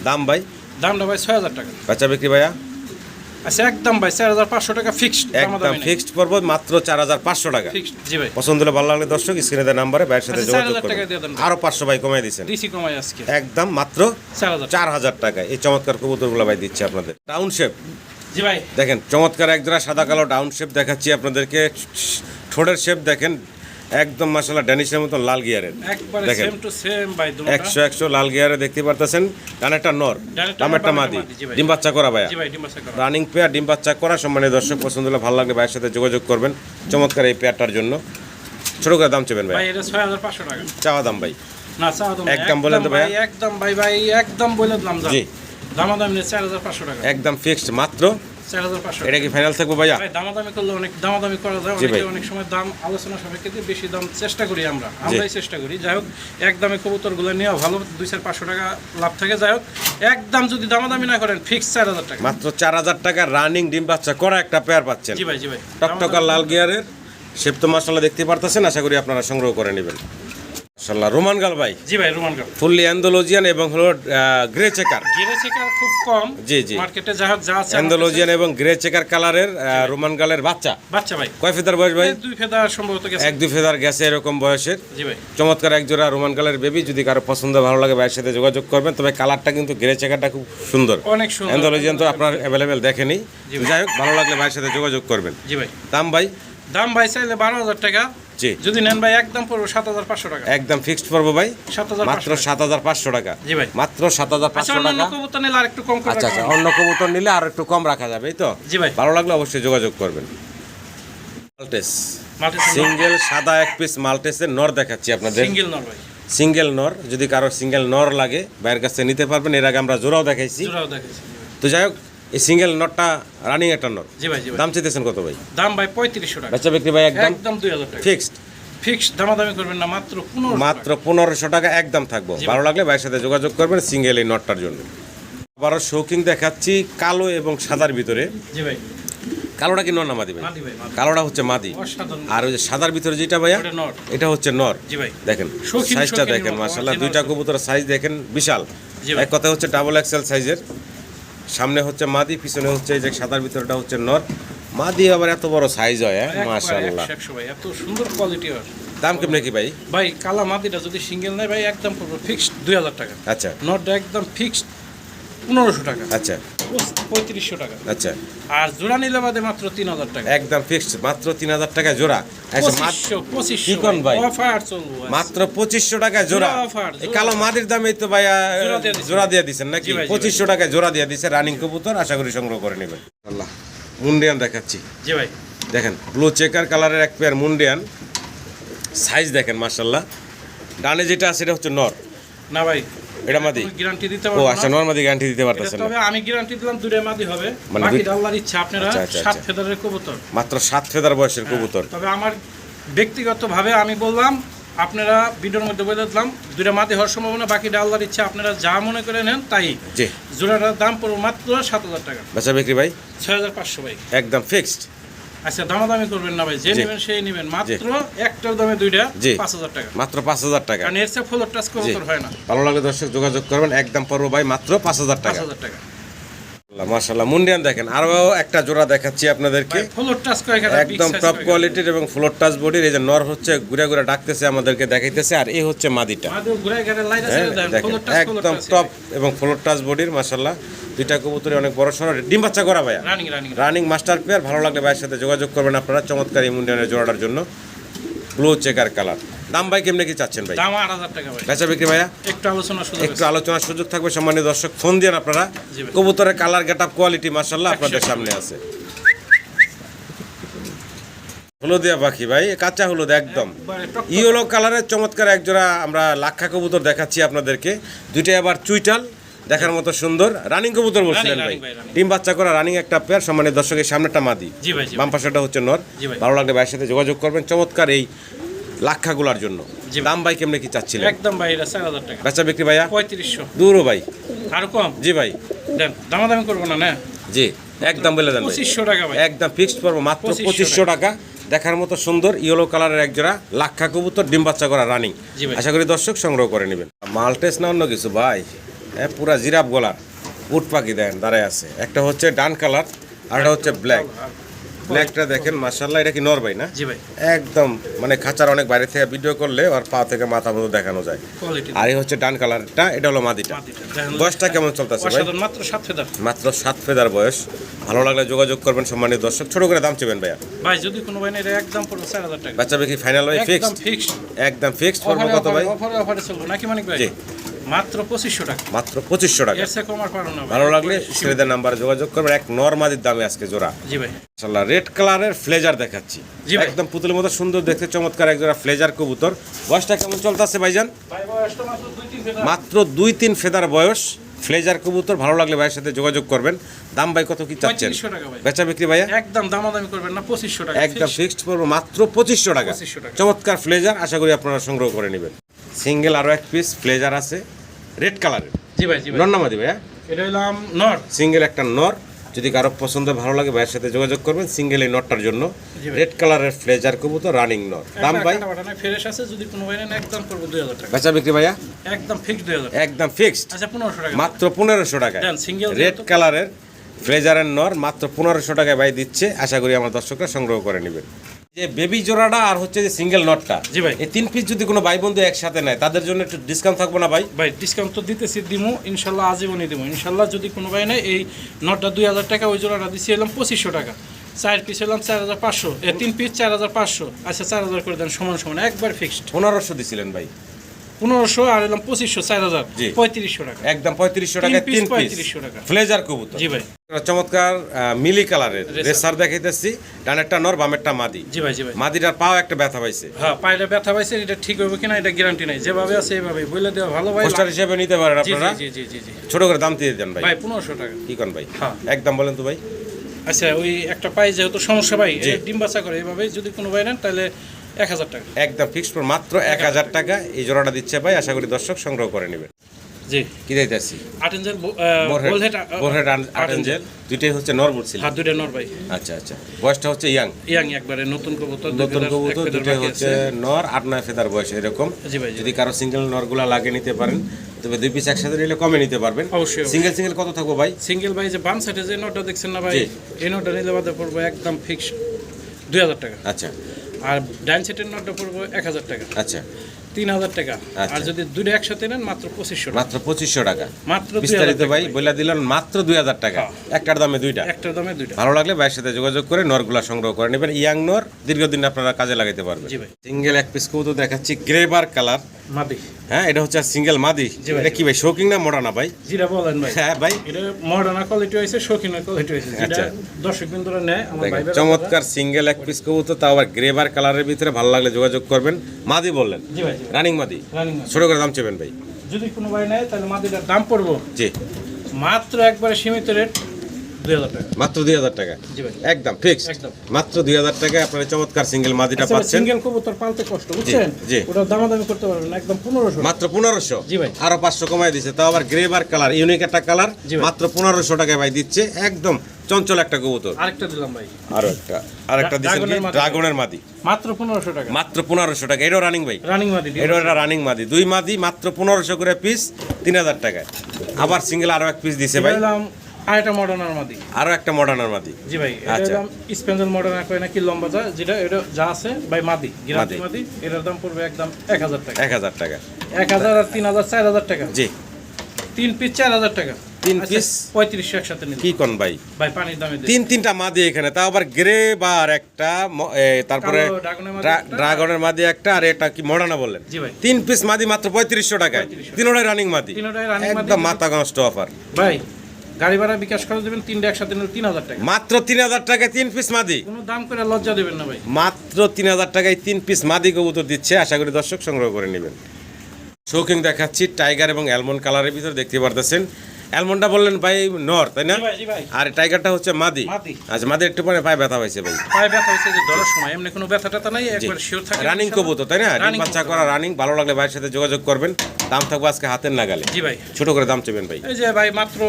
দাম ভাই? দামটা ভাই 6000 টাকা। বেচা বিক্রি ভাইয়া? আচ্ছা একদম ভাই 4500 টাকা ফিক্সড। একদম ফিক্সড করবো মাত্র 4500 টাকা। ফিক্সড। জি ভাই। পছন্দ হলে ভালো লাগলে দর্শক স্ক্রিনে দেওয়া নাম্বারে ভাইয়ের সাথে আচ্ছা, যোগাযোগ 4000 টাকা দিয়ে দেন করবেন। ভাই। আরো 500 ভাই কমাই দিচ্ছেন, ডিসি কমাই আজকে একদম মাত্র 4000। 4000 টাকা। এই চমৎকার কবুতরগুলো ভাই দিচ্ছে আপনাদের। ডাউন শেপ জি ভাই। দেখেন, চমৎকার একজোড়া সাদা কালো ডাউন শেপ দেখাচ্ছি আপনাদেরকে। ঠোঁটের শেপ দেখেন, একদম মাশাআল্লাহ ড্যানিশের মতো লাল গিয়ারের। একবারে দেখেন সেম টু সেম ভাই, দুটোটা 100 লাল গিয়ারে দেখতে পারতেছেন। ডানেরটা নর, ডানেরটা বামেরটা নর, মাদি, বামেরটা মাদি, জি ভাই। ডিম বাচ্চা করা ভাইয়া। জি ভাই, ডিমাসা করা। রানিং পেয়ার, ডিম বাচ্চা করা। সম্মানীয় দর্শক, পছন্দ হলে ভালো লাগলে ভাইয়ের সাথে যোগাযোগ করবেন চমৎকার এই পেয়ারটার জন্য। ছোট করে দাম চাবেন ভাই? ভাই এটা 6500 টাকা। চাওয়া দাম ভাই? না চাওয়া দাম একদম বলেন তো ভাইয়া। একদম ভাই, ভাই একদম বলে দিলাম দাম। জি। দামাদামি নিয়ে 4500 টাকা। একদম ফিক্সড মাত্র 4500 এটা কি ফাইনাল থাকবো ভাইয়া? ভাই দামাদামি করলে অনেক দামাদামি করা যায়, জি ভাই। অনেক সময় দাম আলোচনা সাপেক্ষে দিয়ে বেশি দাম চেষ্টা করি আমরাই চেষ্টা করি। যাই হোক একদমে কবুতরগুলো নেওয়া ভালো, 200-500 টাকা লাভ থাকে। যাই হোক একদম যদি দামাদামি না করেন ফিক্স 4000 টাকা। মাত্র 4000 টাকা রানিং ডিম বাচ্চা করা একটা পেয়ার পাচ্ছেন। জি ভাই, জি ভাই। টকটকা লাল গিয়ারের শেপ তো মাশাআল্লাহ দেখতে পারতেছেন। আশা করি আপনারা সংগ্রহ করে নেবেন। মাশাআল্লাহ রোমান গাল ভাই, জি ভাই, রোমান গাল ফুললি অ্যান্ডালুজিয়ান এবং হলো গ্রে চেকার। গিরে চেকার খুব কম জি জি, মার্কেটে, যা হোক যা আছে অ্যান্ডালুজিয়ান এবং গ্রে চেকার কালারের রোমান গালের বাচ্চা। বাচ্চা ভাই। কয় ফেদার বয়স ভাই? 2 ফেদার সম্ভবত গেছে। 1-2 ফেদার গেছে এরকম বয়সের। জি ভাই। চমৎকার একজোড়া রোমান কালারের বেবি। যদি কারো পছন্দ ভালো লাগে ভাইয়ের সাথে যোগাযোগ করবেন। তবে কালারটা কিন্তু গ্রে চেকারটা খুব সুন্দর, অনেক সুন্দর। অ্যান্ডালুজিয়ান তো আপনার অ্যাভেলেবেল দেখেনি। যাই হোক ভালো লাগলে ভাইয়ের সাথে যোগাযোগ করবেন। জি ভাই। দাম ভাই? দাম ভাই চাইলে 12000 টাকা। জি। যদি নেন ভাই একদম পড়বে 7500 টাকা। একদম ফিক্সড পড়বো ভাই 7500 মাত্র 7500 টাকা। জি ভাই। মাত্র আচ্ছা 7500 অন্য টাকা। কবুতর নিলে আর একটু কম করে আচ্ছা আচ্ছা, অন্য কবুতর নিলে আর একটু কম রাখা যাবে, এই তো? জি ভাই। ভালো লাগলে অবশ্যই যোগাযোগ করবেন। মাল্টেস সিঙ্গেল সাদা এক পিস মাল্টেসের নর দেখাচ্ছি আপনাদের। সিঙ্গেল নর ভাই। সিঙ্গেল নর, যদি কারো সিঙ্গেল নর লাগে ভাইয়ের কাছে নিতে পারবেন। এর আগে আমরা জোড়াও দেখাইছি। জোড়াও দেখেছি। তো যাই হোক এই সিঙ্গেল নটটা রানিং একটা নর। জি ভাই, জি ভাই। দাম চাইতেছেন কত ভাই? দাম ভাই 3500 টাকা। বেচা বিক্রি ভাই একদম একদম 2000 টাকা ফিক্সড। ফিক্সড, দামাদামি করবেন না, মাত্র 1500 মাত্র 1500 টাকা একদম থাকবো। ভালো লাগলে ভাইয়ের সাথে যোগাযোগ করবেন সিঙ্গেল এই নটটার জন্য। আবারও শৌকিং দেখাচ্ছি কালো এবং সাদার ভিতরে। জি ভাই। কালোটা কি নর না মাদি ভাই? মাদি ভাই, মাদি। কালোটা হচ্ছে মাদি, অসাধারণ। আর ওই যে সাদার ভিতরে যেটা ভাইয়া ওটা নর। এটা হচ্ছে নর। জি ভাই। দেখেন শৌখিন, সাইজটা শৌখিন দেখেন নর, মাশাআল্লাহ, original দুইটা শৌখিন। কবুতরের সাইজ দেখেন বিশাল। জি ভাই। এক কথা হচ্ছে ডাবল এক্সেল সাইজের। সামনে হচ্ছে মাদি, পিছনে হচ্ছে এই যে সাদার ভিতরটা হচ্ছে নর। মাদি আবার এত বড় সাইজ হয়, হ্যাঁ একবারে মাশাআল্লাহ। 100 ভাই, এত সুন্দর কোয়ালিটি হয়। দাম কেমনে কি ভাই? ভাই কালা মাদিটা যদি সিঙ্গেল নেয় ভাই একদম পড়বে ফিক্সড 2000 টাকা। আচ্ছা নটটা একদম ফিক্সড 1500 টাকা। আচ্ছা 3500 টাকা। আচ্ছা, আর জোড়া নিলে বাদে মাত্র 3000 টাকা। একদম ফিক্সড মাত্র 3000 টাকা জোড়া। আচ্ছা, 2500 কি কোন ভাই? অফার চলবো মাত্র 2500 টাকা জোড়া। জোড়া offer, এই কালো মাদির দামে তো ভাই জোড়া দিয়ে দিছেন। জোড়া দিয়ে দিচ্ছেন নাকি? জি ভাই, জি ভাই। 2500 টাকায় জোড়া দিয়ে দিছে রানিং কবুতর। আশা করি সংগ্রহ করে নেবেন। আল্লাহ মুন্ডিয়ান দেখাচ্ছি। জি ভাই। দেখেন ব্লু চেকার কালারের এক পেয়ার মুন্ডিয়ান। সাইজ দেখেন মাশাআল্লাহ। ডানে যেটা আছে এটা হচ্ছে নর না ভাই, এটা মাদি। গ্যারান্টি দিতে ও পারবো আচ্ছা, না। নর মাদি গ্যারান্টি দিতে এটা পারতেছেন না। তবে আমি গ্যারান্টি দিলাম দুটোই মাদি হবে, মানে বাকি দুই- আল্লাহর ইচ্ছা। আপনারা আচ্ছা, আচ্ছা, 7 আচ্ছা। ফেদারের কবুতর। মাত্র 7 ফেদার বয়সের কবুতর। তবে আমার ব্যক্তিগতভাবে আমি বললাম আপনারা ভিডিওর মধ্যে বলে দিলাম, দুইটা মাদি হওয়ার সম্ভাবনা, বাকিটা আল্লাহর ইচ্ছা, আপনারা যা মনে করে নেন তাই। জি, জোড়াটার দাম পড়বে মাত্র 7,000 টাকা। বেচা বিক্রি ভাই 6,500 ভাই, একদম ফিক্সড। আচ্ছা দামাদামি করবেন না ভাই, যে নেবেন সেই নেবেন, মাত্র একটার দামে দুইটা 5,000 টাকা, মাত্র 5,000 টাকা। কারণ এর চেয়ে ফ্লোর টাচ কবুতর হয় না। ভালো লাগলে দর্শক যোগাযোগ করবেন, একদম পড়বো ভাই মাত্র 5,000 টাকা। 5,000 টাকা। মাশাআল্লাহ, মুন্ডিয়ান দেখেন, আরো একটা জোড়া দেখাচ্ছি আপনাদেরকে, ফ্লোর টাচ কয়খানা, একদম টপ কোয়ালিটির এবং ফ্লোর টাচ বডির। এই যে নর হচ্ছে ঘুরে ঘুরে ডাকতেছে আমাদেরকে দেখাইতেছে, আর এই হচ্ছে মাদিটা, মাদি ঘুরে ঘুরে লাইট আছে দেন, দেখেন ফ্লোর টাচ একদম টপ এবং ফ্লোর টাচ বডির। মাশাআল্লাহ, দুইটা কবুতরই অনেক বড় সড়, ডিম বাচ্চা করা ভাইয়া, রানিং মাস্টার পেয়ার। ভালো লাগলে ভাইয়ের সাথে যোগাযোগ করবেন আপনারা চমৎকার এই মুন্ডিয়ানের জোড়াটার জন্য। Blue checker colour. দাম ভাই কেমনে কি চাচ্ছেন ভাই? দাম 8,000 টাকা ভাই। বেচা বিক্রি ভাইয়া একটু আলোচনার সুযোগ থাকবে। সম্মানিত দর্শক ফোন দিয়ে আপনারা, কবুতরের কালার গেটআপ কোয়ালিটি মাশাআল্লাহ আপনাদের সামনে আছে। হলুদিয়া পাখি ভাই, কাঁচা হলুদ একদম ইয়েলো কালারের চমৎকার এক জোড়া আমরা লাক্ষা কবুতর দেখাচ্ছি আপনাদেরকে। দুইটাই আবার চুইটাল, দেখার মতো সুন্দর রানিং কবুতর বলছিলেন ভাই, ডিম বাচ্চা করা রানিং একটা পেয়ার। সম্মানিত দর্শকের সামনেটা মাদি, বাম পাশেটা হচ্ছে নর। ভালো লাগলে ভাইয়ের সাথে যোগাযোগ করবেন চমৎকার এই লাক্ষাগুলার জন্য। দাম ভাই কেমনে কি চাচ্ছিলেন? একদম ভাই এটা 4,000 টাকা। বেচা বিক্রি ভাইয়া 3500। দূরও ভাই আর কম? জি ভাই, দেন দামাদামি করব না না। জি একদম বলে দেন 2500 টাকা ভাই, একদম ফিক্সড করবো মাত্র 2500 টাকা। দেখার মতো সুন্দর ইয়েলো কালারের এক জোড়া লাক্ষা কবুতর, ডিম বাচ্চা করা রানিং। আশা করি দর্শক সংগ্রহ করে নেবেন। মাল্টেস না অন্য কিছু ভাই, হ্যাঁ পুরা জিরাফ গলা উট পাখি দেন দাঁড়ায় আছে। একটা হচ্ছে ডান কালার আর একটা হচ্ছে ব্ল্যাক। ব্ল্যাকটা দেখেন মাশাআল্লাহ, এটা কি নর ভাই না? জি ভাই, একদম মানে খাঁচার অনেক বাইরে থেকে ভিডিও করলে আর পা থেকে মাথা মতো দেখানো যায়। আর এই হচ্ছে ডান কালারটা, এটা হলো মাদিটা। বয়সটা কেমন চলতেছে ভাই? মাত্র 7 ফেদার। মাত্র 7 ফেদার বয়স। ভালো লাগলে যোগাযোগ করবেন সম্মানিত দর্শক। ছোট করে দাম চেবেন ভাইয়া? ভাই যদি কোনো ভাই এটা একদম পড়বে 4,000 টাকা। বাচ্চা বিক্রি ফাইনাল ভাই ফিক্সড? একদম ফিক্সড পড়বে কত ভাই? অফারে চলবে নাকি মানিক ভাই? জি মাত্র 2500 টাকা। মাত্র 2500 টাকা। এর চেয়ে কম আর পারো না। ভালো লাগলে ছেলেদের নাম্বারে যোগাযোগ করবেন। এক নরমাদির দামে আজকে জোড়া। জি ভাই মাশাআল্লাহ, রেড কালারের ফ্লেজার দেখাচ্ছি, একদম পুতুলের মতো সুন্দর দেখতে চমৎকার এক জোড়া ফ্লেজার কবুতর। বয়সটা কেমন চলতেছে ভাইজান? ভাই বয়সটা মাত্র 2-3 ফেদার। মাত্র 2-3 ফেদার বয়স ফ্লেজার কবুতর। ভালো লাগলে ভাইয়ের সাথে যোগাযোগ করবেন। দাম ভাই কত কি চাচ্ছেন? 3500 টাকা ভাই। বেচা বিক্রি ভাইয়া একদম দামাদামি করবেন না, 2500 টাকা। একদম ফিক্সড করবো মাত্র 2500 টাকা। চমৎকার ফ্লেজার, আশা করি আপনারা সংগ্রহ করে নেবেন। সিঙ্গেল আরো এক পিস ফ্লেজার আছে রেড কালারের। জি ভাই, জি ভাই। নর নামাদি ভাইয়া? এটা হলাম নর। সিঙ্গেল একটা নর। যদি কারো পছন্দ ভালো লাগে ভাইয়ের সাথে যোগাযোগ করবেন সিঙ্গেল এই নটটার জন্য। রেড কালারের ফ্লেজার কবুতর রানিং নর। দাম ভাই ফ্রেশ আছে, যদি কোনো ভাই নেন একদম করব 2000 টাকা। বেচা বিক্রি ভাইয়া একদম ফিক্সড 2000। একদম ফিক্সড। আচ্ছা 1500 টাকা। মাত্র 1500 টাকা। দেন সিঙ্গেল রেড কালারের ফ্লেজারের নর মাত্র 1500 টাকায় ভাই দিচ্ছে। আশা করি আমার দর্শকরা সংগ্রহ করে নেবেন। যে বেবি জোড়াটা আর হচ্ছে যে সিঙ্গেল নটটা, জি ভাই, এই 3 পিস যদি কোনো ভাই বন্ধু একসাথে নেয় তাদের জন্য একটু ডিসকাউন্ট থাকবে না ভাই? ভাই ডিসকাউন্ট তো দিতেছি, দিমু ইনশাআল্লাহ, আজীবনই দিমু ইনশাআল্লাহ। যদি কোনো ভাই নেয় এই নটটা 2000 টাকা, ওই জোড়াটা দিছি এলাম 2500 টাকা। 4 পিস এলাম 4500, 3 পিস 4500। আচ্ছা 4000 করে দেন সমান সমান, একবার ফিক্সড। 1500 দিছিলেন ভাই? 1500 আর এলাম 2500, 4000, 3500 টাকা। একদম 3500 টাকা 3 পিস ফ্লেজার কবুতর। জি ভাই, চমৎকার মিলি কালারের রেসার দেখাইতেছি। ডানেরটা নর, বামেরটা মাদি। জি ভাই, জি ভাই। মাদিটার পাও একটা ব্যথা পাইছে। হ্যাঁ পায়টা ব্যথা পাইছে, এটা ঠিক হবে কিনা এটা গ্যারান্টি নাই, যেভাবে আছে এইভাবে বলে দেওয়া ভালো ভাই। পোস্টার হিসেবে নিতে পারেন আপনারা। জি জি জি জি। ছোট করে দাম দিয়ে দেন ভাই। ভাই 1500 টাকা। কি কোন ভাই? হ্যাঁ একদম বলেন তো ভাই। আচ্ছা ওই একটা পাই যেহেতু সমস্যা ভাই, ডিম বাচ্চা করে এইভাবে, যদি কোনো ভাই নেন তাহলে 1000 টাকা। একদম ফিক্সড ফর মাত্র 1000 টাকা এই জোড়াটা দিচ্ছে ভাই। আশা করি দর্শক সংগ্রহ করে নেবেন। জি কি দিতেছি? আটেনজেল বোরহেড আটেনজেল, দুইটাই হচ্ছে নর বলছিল। হ্যাঁ দুইটা নর ভাই। আচ্ছা আচ্ছা, বয়সটা হচ্ছে ইয়াং একবারে নতুন কবুতর। নতুন কবুতর, দুইটাই হচ্ছে নর, 8-9 ফেদার বয়স এরকম। জি ভাই, যদি কারো সিঙ্গেল নরগুলা লাগে নিতে পারেন, তবে 2 পিস একসাথে নিলে কমে নিতে পারবেন। অবশ্যই। সিঙ্গেল কত থাকবো ভাই? সিঙ্গেল ভাই যে বাম সাইডে যে নটটা দেখছেন না ভাই, এই নটটা নিলে বাদে পড়বো একদম ফিক্সড 2000 টাকা। আচ্ছা। আর ডাইন সাইডের নটটা পড়বো 1000 টাকা। আচ্ছা 3000 টাকা। আর যদি দুটো একসাথে নেন মাত্র 2500 টাকা। মাত্র 2500 টাকা। মাত্র বিস্তারিত ভাই বলে দিলেন মাত্র 2000 টাকা। একটার দামে দুইটা। একটার দামে দুইটা। ভালো লাগলে ভাইয়ের সাথে যোগাযোগ করে নরগুলা সংগ্রহ করে নেবেন। ইয়াং নর, দীর্ঘদিন আপনারা কাজে লাগাতে পারবেন। জি ভাই। সিঙ্গেল এক পিস কবুতর দেখাচ্ছি, গ্রেবার কালার মাদি। হ্যাঁ এটা হচ্ছে সিঙ্গেল মাদি। এটা কি ভাই শৌকিং না মডার্না ভাই? জিরা বলেন ভাই। হ্যাঁ ভাই, এটা মডার্না কোয়ালিটি হইছে, শৌখিনের কোয়ালিটি হইছে। যেটা দর্শক বিন্দুরা নেয় আমার ভাইরা। চমৎকার সিঙ্গেল এক পিস কবুতর, তাও আবার গ্রেবার কালারের ভিতরে। ভালো লাগলে যোগাযোগ করবেন। মাদি বললেন? জি ভাই। রানিং মাদি। ছোট করে দাম চেবেন ভাই? যদি কোনো ভাই নেয় তাহলে মাদিটার দাম পড়বো জি মাত্র একবারে সীমিত রেট 2000 টাকা। মাত্র 2000 টাকা জি ভাই। একদম ফিক্স একদম। মাত্র 2000 টাকায় আপনারা চমৎকার সিঙ্গেল মাদিটা পাচ্ছেন। সিঙ্গেল কবুতর পালতে কষ্ট বুঝছেন, জি। ওটা দামাদামি করতে পারবেন না, একদম 1500 মাত্র 1500। জি ভাই। আরো 500 কমায় দিছে, তাও আবার গ্রে বার কালার, ইউনিক একটা কালার, জি ভাই। মাত্র 1500 টাকায় ভাই দিচ্ছে। একদম চঞ্চল একটা কবুতর। আরেকটা দিলাম ভাই, আরেকটা দিছেন কি? ড্রাগনের মাদি। ড্রাগনের মাদি মাত্র 1500 টাকা। মাত্র 1500 টাকা। এটাও রানিং ভাই, রানিং মাদি এটাও একটা রানিং মাদি, দুই মাদি মাত্র 1500 করে পিস, 3000 টাকায়। আবার সিঙ্গেল আরো এক পিস দিছে ভাই, দিলাম। আরেকটা মডার্নার মাদি। আরো একটা মডার্নার মাদি। জি ভাই, এটা আচ্ছা। দাম স্পেন্সেল মডার্নার কয় নাকি লম্বা যা, যেটা এটা যা আছে ভাই মাদি, গিরাতি মাদি, এটার দাম পড়বে একদম 1000 টাকা। 1000 টাকা। 1000 আর 3000 4000 টাকা। জি, 3 পিস 4000 টাকা। 3 পিস 3500 একসাথে নিন কি কোন ভাই? ভাই, পানির দামে দিন। তিনটা মাদি এখানে, তাও আবার গ্রে বার একটা, তারপরে কালো ড্রাগনের মাদি একটা। ড্রাগনের মাদি একটা, আর এটা কি মডার্না বললেন? জি ভাই। 3 পিস মাদি মাত্র 3500 টাকায়, 3500 তিনটাই রানিং মাদি, তিনটাই রানিং মাদি। একদম মাথা নষ্ট অফার। ভাই গাড়ি ভাড়া বিকাশ করে দেবেন, তিনটা একসাথে নিলে 3000 টাকা। মাত্র 3000 টাকায় 3 পিস মাদি, কোনো দাম করে লজ্জা দেবেন না ভাই। মাত্র 3000 টাকায় 3 পিস মাদি কবুতর দিচ্ছে। আশা করি দর্শক সংগ্রহ করে নেবেন। শৌখিন দেখাচ্ছি টাইগার এবং অ্যালমন্ড কালারের ভিতরে, দেখতে পারতেছেন। অ্যালমন্ডটা বললেন ভাই নর, তাই না? জি ভাই, জি ভাই। আর টাইগারটা হচ্ছে মাদি। মাদি। আচ্ছা, মাদি একটু পরে পায়ে ব্যথা হয়েছে ভাই। পায়ে ব্যথা হয়েছে যে ধরার সময়, এমনি কোনো ব্যথা ট্যাথা নাই, একবার শিওর থাকে। রানিং কবুতর, তাই না? ডিম Running বাচ্চা কবুতর। করা রানিং। ভালো লাগলে ভাইয়ের সাথে যোগাযোগ করবেন। দাম থাকবে আজকে হাতের নাগালে। জি ভাই। ছোট করে দাম চেবেন ভাই। এই যে ভাই মাত্র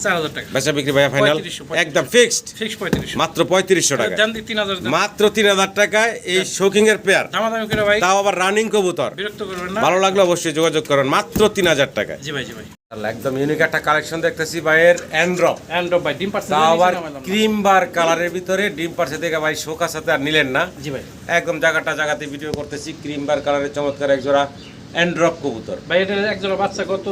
4000 টাকা। বেচা বিক্রি ভাইয়া ফাইনাল 3500 একদম ফিক্সড, ফিক্স 3500। মাত্র 3500 টাকা। জান দি 3000 দেন। মাত্র 3000 টাকায় এই শৌখিং এর পেয়ার, দামাদামি করে ভাই, তাও আবার রানিং কবুতর। বিরক্ত করবেন না। ভালো লাগলে অবশ্যই যোগাযোগ করুন, মাত্র 3000 টাকায়। জি ভাই, জি ভাই। একদম ইউনিক একটা কালেকশন দেখতেছি ভাইয়ের অ্যান্ড্রপ, এন্ড ভাই ডিম পার্সেন্ট তাও আবার ক্রিম বার কালারের ভিতরে। ডিম পার্সে থেকে ভাই শোকার সাথে আর নিলেন না। জি ভাই। একদম জায়গাতে ভিডিও করতেছি। ক্রিম বার কালারের চমৎকার এক জোড়া অ্যান্ড্রপ কবুতর। ভাই এটা একজোড়া বাচ্চা গত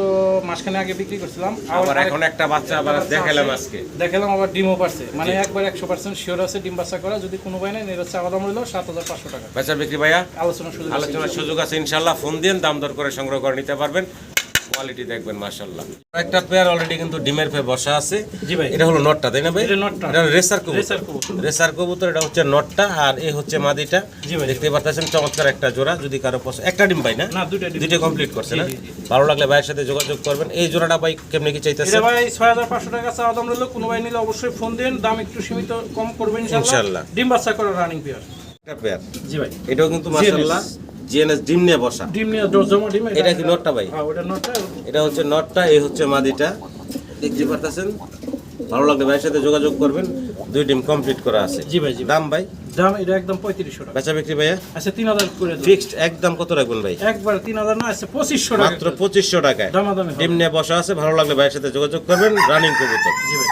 মাসখানে আগে বিক্রি করছিলাম, আবার এখন একটা বাচ্চা আবার দেখালাম আজকে। দেখালাম, আবার ডিমও পারছে, মানে একবার 100% শিওর আছে ডিম বাচ্চা করা। যদি কোনো ভাই নেই, এর হচ্ছে আলাদা মূল্য 7500 টাকা। বেচা বিক্রি ভাইয়া আলোচনার সুযোগ আছে। আলোচনার সুযোগ আছে ইনশাল্লাহ। ফোন দিন, দাম দর করে সংগ্রহ করে নিতে পারবেন। কোয়ালিটি দেখবেন মাশাআল্লাহ। একটা পেয়ার অলরেডি কিন্তু ডিমের পেয়ে বসা আছে। জি ভাই। এটা হলো নটটা, তাই না ভাই? এটা নটটা। এটা রেসার কবুতর। রেসার কবুতর। রেসার কবুতর, এটা হচ্ছে নটটা, আর এই হচ্ছে মাদিটা। জি ভাই। দেখতে পাচ্ছেন চমৎকার একটা জোড়া। যদি কারো পছন্দ, একটা ডিম ভাই না? না, দুইটা ডিম। দুইটা কমপ্লিট করছে না? জি, জি, জি। ভালো লাগলে ভাইয়ের সাথে যোগাযোগ করবেন। এই জোড়াটা ভাই কেমনে কি চাইতেছে? এটা ভাই 6500 টাকা চাওয়া দাম রইলো। কোনো ভাই নিলে অবশ্যই ফোন দিন, দাম একটু সীমিত কম করবেন ইনশাআল্লাহ। ইনশাআল্লাহ। ডিম বাচ্চা করা রানিং পেয়ার। একটা পেয়ার। জি ভাই। এটাও কিন্তু মাশাআল্লাহ জিএনএস ডিম নিয়ে বসা। ডিম নিয়ে জমা ডিম। এটা কি নটটা ভাই? হ্যাঁ, ওটা নটটা। এটা হচ্ছে নটটা, এই হচ্ছে মাদিটা। দেখতে পারতেছেন। ভালো লাগলে ভাইয়ের সাথে যোগাযোগ করবেন। দুই ডিম কমপ্লিট করা আছে। জি ভাই, জি ভাই। দাম ভাই? দাম এটা একদম 3500 টাকা। বেচা বিক্রি ভাইয়া আচ্ছা 3000 করে দিন। ফিক্সড একদম কত রাখবেন ভাই? একবার 3000 না, আছে 2500 টাকা। মাত্র 2500 টাকায় দামাদামি হবে। ডিম নিয়ে বসা আছে। ভালো লাগলে ভাইয়ের সাথে যোগাযোগ করবেন। রানিং কবুতর। জি ভাই।